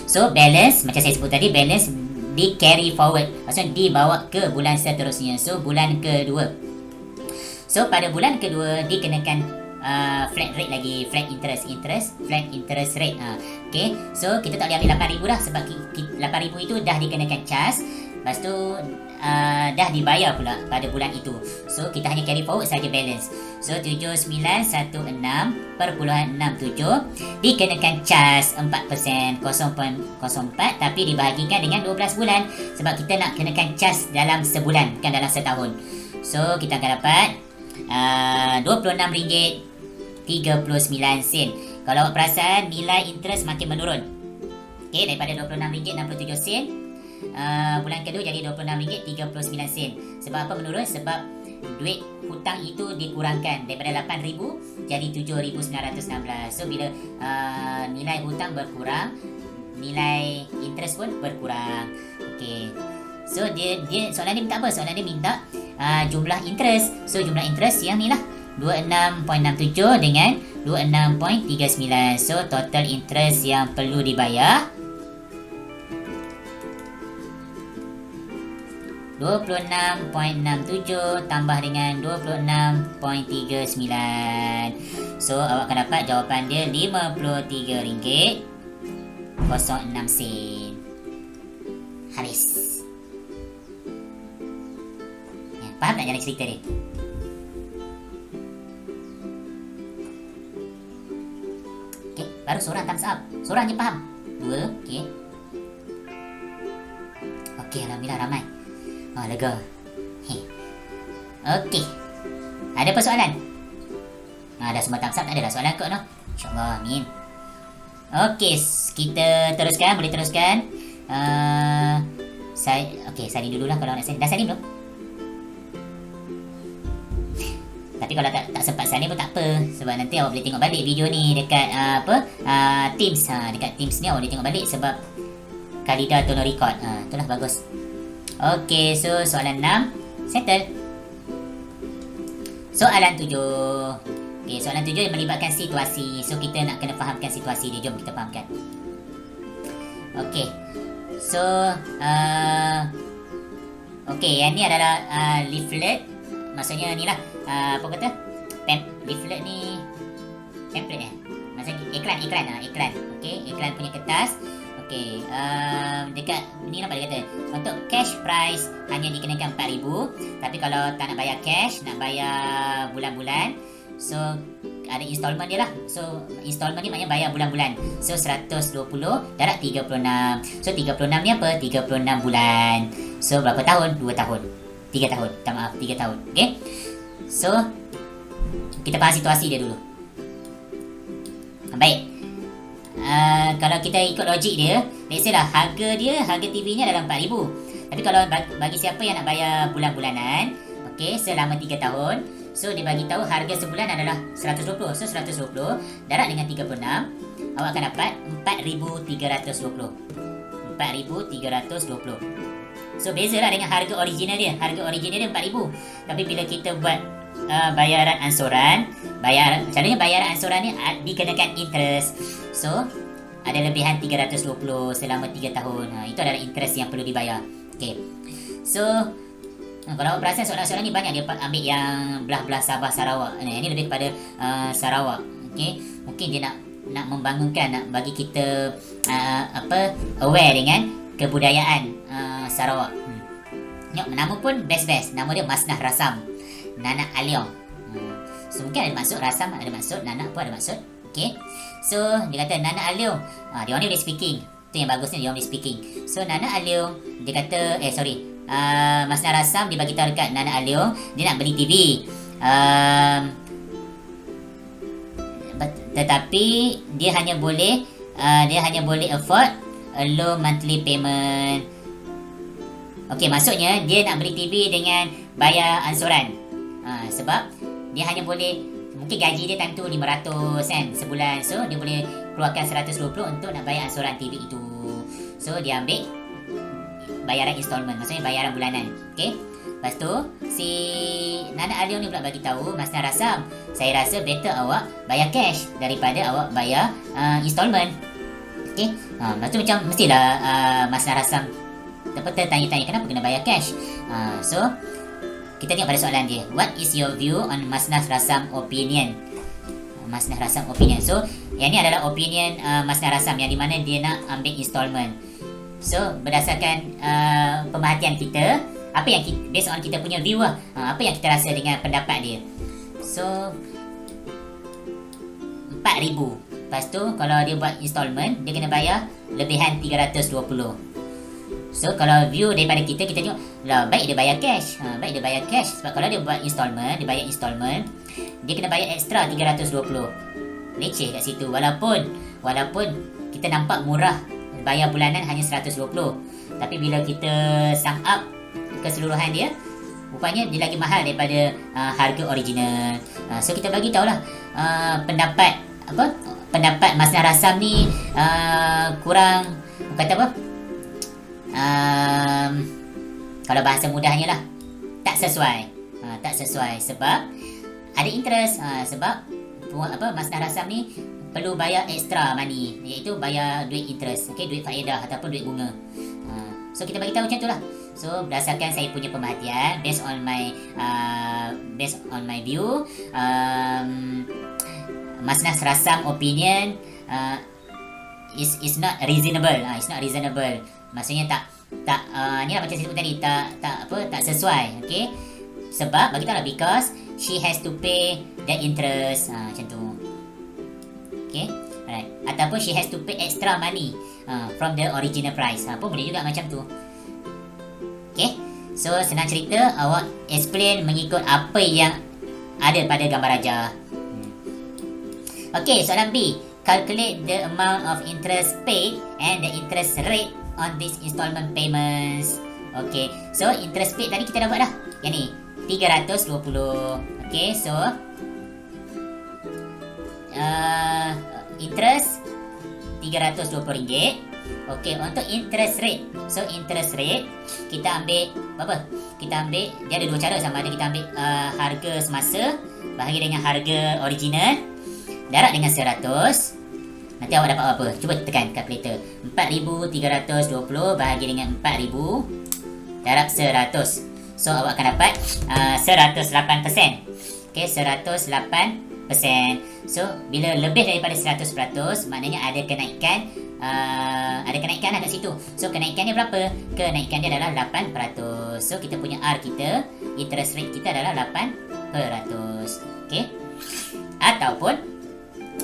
So balance macam saya sebut tadi, balance di carry forward, maksudnya dibawa ke bulan seterusnya. So bulan kedua. So pada bulan kedua dikenakan flat rate lagi, flat interest rate. Okay, so kita tak boleh ambil 8,000 dah sebab 8,000 itu dah dikenakan cas. Lepas tu dah dibayar pula pada bulan itu. So kita hanya carry forward saja balance. So 7916.67 dikenakan cas 4%, 0.04, tapi dibahagikan dengan 12 bulan sebab kita nak kenakan cas dalam sebulan, bukan dalam setahun. So kita akan dapat RM26.39. Kalau awak perasan nilai interest makin menurun. Okey, daripada RM26.67 bulan kedua jadi RM26.39. Sebab apa menurun? Sebab duit hutang itu dikurangkan daripada 8,000 jadi 7,916. So bila nilai hutang berkurang, nilai interest pun berkurang. Okey. So dia soalan dia minta apa? Soalan dia minta jumlah interest. So jumlah interest yang ni lah 26.67 dengan 26.39. So total interest yang perlu dibayar 26.67 tambah dengan 26.39. So awak akan dapat jawapan dia RM53.06. Habis. Ya, faham tak jalan cerita dia? Okay, baru seorang thumbs up. Seorang je faham. 2. Okey. Okey, alhamdulillah ramai. Lega. Okey. Ada apa soalan? Dah semua thumbs up, tak ada dah soalan kot noh. InsyaAllah, amin. Okey, kita teruskan, boleh teruskan. Okey, salin dululah kalau nak salin. Dah salin belum? Tapi kalau tak sempat salin pun tak apa, sebab nanti awak boleh tengok balik video ni dekat Teams. Dekat Teams ni awak boleh tengok balik sebab Khalida tolong record. Itulah bagus. Okey, so soalan 6 settle. Soalan 7. Okey, soalan 7 melibatkan situasi. So kita nak kena fahamkan situasi dia. Jom kita fahamkan. Okey. So okey, yang ni adalah leaflet. Maksudnya ni lah, apa kata? Leaflet ni template maksudnya iklan. Okey, iklan punya kertas. Okey, dekat ni nampak dia kata untuk cash price hanya dikenakan 4,000. Tapi kalau tak nak bayar cash, nak bayar bulan-bulan, so ada installment dia lah. So installment ni maknanya bayar bulan-bulan. So 120 darab 36. So 36 ni apa? 36 bulan. So berapa tahun? 2 tahun. 3 tahun. Maaf, 3 tahun. Okey. So kita faham situasi dia dulu. Baik. Kalau kita ikut logik dia, let's say lah harga TV nya dalam 4,000. Tapi kalau bagi siapa yang nak bayar bulan-bulanan, okey, selama 3 tahun, so dia bagi tahu harga sebulan adalah 120. So 120 darab dengan 36, awak akan dapat 4,320. 4,320. So bezalah dengan harga original dia. Harga original dia 4,000. Tapi bila kita buat bayaran ansuran, selalunya bayaran ansuran ni dikenakan interest. So ada lebihan 320 selama 3 tahun. Itu adalah interest yang perlu dibayar. Okey. So kalau awak perasan soalan-soalan ni banyak dia ambil yang belah-belah Sabah Sarawak. Ini lebih kepada Sarawak. Okey. Mungkin dia nak membangunkan, nak bagi kita aware dengan kebudayaan Sarawak. Nama pun best. Nama dia Masnah Rasam Nanak Aliong. So mungkin ada maksud rasam, ada maksud nanak pun ada maksud. Okay. So dia kata Nanak Aliong, dia orang ni boleh speaking. Itu yang bagusnya, dia orang boleh speaking. So Nanak Aliong, dia kata Masnah Rasam dia bagi tahu dekat Nanak Aliong dia nak beli TV. Tetapi dia hanya boleh afford a low monthly payment. Okey, maksudnya dia nak beli TV dengan bayar ansuran. Sebab dia hanya boleh, mungkin gaji dia time tu 500 kan sebulan. So dia boleh keluarkan 120 untuk nak bayar ansuran TV itu. So dia ambil bayaran installment, maksudnya bayaran bulanan. Okey. Lepas tu si Nanak Aliong ni pula bagi tahu Masnah Rasam, saya rasa better awak bayar cash daripada awak bayar installment. Okey. Lepas tu macam mestilah Masnah Rasam tertanya-tanya kenapa kena bayar cash. So kita tengok pada soalan dia. What is your view on Masnah Rasam opinion? Masnah Rasam opinion. So yang ni adalah opinion Masnah Rasam yang di mana dia nak ambil installment. So berdasarkan pemerhatian kita, apa yang based on kita punya view lah, apa yang kita rasa dengan pendapat dia. So 4,000. Lepas tu kalau dia buat installment, dia kena bayar lebihan 320. So kalau view daripada kita tengok lah, baik dia bayar cash. Baik dia bayar cash. Sebab kalau dia buat installment, dia bayar installment, dia kena bayar extra 320. Leceh kat situ. Walaupun kita nampak murah, bayar bulanan hanya 120. Tapi bila kita sum up keseluruhan dia, rupanya dia lagi mahal daripada harga original. So kita bagi tahulah pendapat Masnah Rasam ni kurang, kata apa? Kalau bahasa mudahnya lah, tak sesuai sebab ada interest. Sebab Masnah Rasam ni perlu bayar extra money, iaitu bayar duit interest, duit faedah ataupun duit bunga. So kita bagi tahu macam tu lah. So berdasarkan saya punya pemerhatian, based on my view, Masnah Rasam opinion is not reasonable. It's not reasonable. Maksudnya ni lah macam saya sebut tadi, tak sesuai. Okey. Sebab bagi tahu lah, because she has to pay the interest, macam tu. Okey. Alright. Ataupun she has to pay extra money. from the original price. Pun boleh juga macam tu. Okay, so senang cerita, awak explain mengikut apa yang ada pada gambar raja. Okay, soalan B. Calculate the amount of interest paid and the interest rate on these installment payments. Okay, so interest paid tadi kita dah buat dah. Yang ni 320. Okay, so interest RM320. Okay, untuk interest rate. So interest rate kita ambil apa? Kita ambil, dia ada dua cara, sama ada kita ambil harga semasa bahagi dengan harga original, darab dengan 100. Nanti awak dapat apa? Cuba tekan kalkulator. 4,320 bahagi dengan 4,000 darab 100. So awak akan dapat 108%. Okay, 108%. So bila lebih daripada 100%, maknanya ada kenaikan lah kat situ. So kenaikannya berapa? Kenaikan dia adalah 8%. So kita punya R kita, interest rate kita adalah 8%. Okay. Ataupun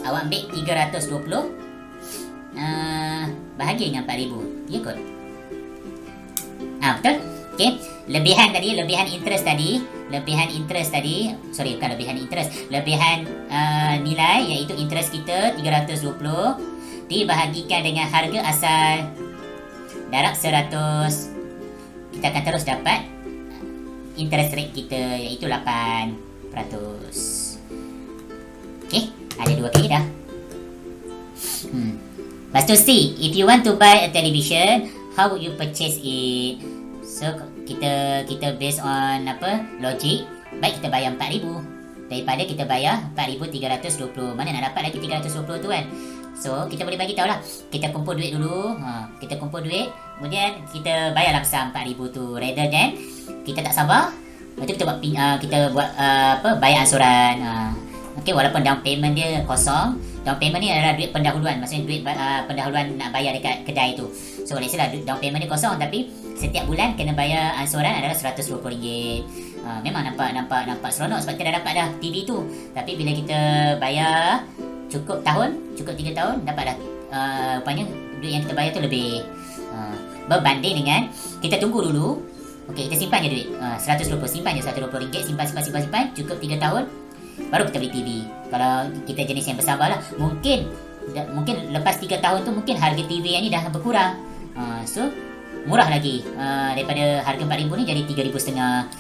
awak ambil 320 bahagi dengan 4,000. Ya kot? Betul? Okay. Lebihan interest tadi, lebihan nilai iaitu interest kita 320 dibahagikan dengan harga asal darab 100. Kita akan terus dapat interest rate kita iaitu 8%. Okay, ada dua kaedah. Lepas tu C, if you want to buy a television, how would you purchase it? So kita based on logik, baik kita bayar 4,000 daripada kita bayar 4,320. Mana nak dapat lagi 320 tu kan? So kita boleh bagi tahu lah, kita kumpul duit dulu. Kita kumpul duit, kemudian kita bayar langsam 4,000 tu, rather than kita tak sabar, lepas tu kita buat bayar ansuran. Okay, walaupun down payment dia kosong. Down payment ni adalah duit pendahuluan, maksudnya duit pendahuluan nak bayar dekat kedai tu. So let's say lah down payment dia kosong, tapi setiap bulan kena bayar ansuran adalah RM120. Memang nampak seronok sebab kita dah dapat dah TV tu. Tapi bila kita bayar cukup 3 tahun, dapat dah rupanya duit yang kita bayar tu lebih. Berbanding dengan kita tunggu dulu. Okay, kita simpan je duit RM120, simpan je RM120, simpan cukup 3 tahun, baru kita beli TV. Kalau kita jenis yang bersabar lah, mungkin lepas 3 tahun tu mungkin harga TV yang ni dah berkurang. So murah lagi, daripada harga 4,000 ni jadi 3,500.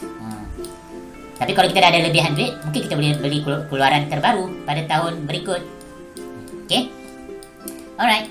Tapi kalau kita dah ada lebihan duit, mungkin kita boleh beli keluaran terbaru pada tahun berikut. Okay, alright.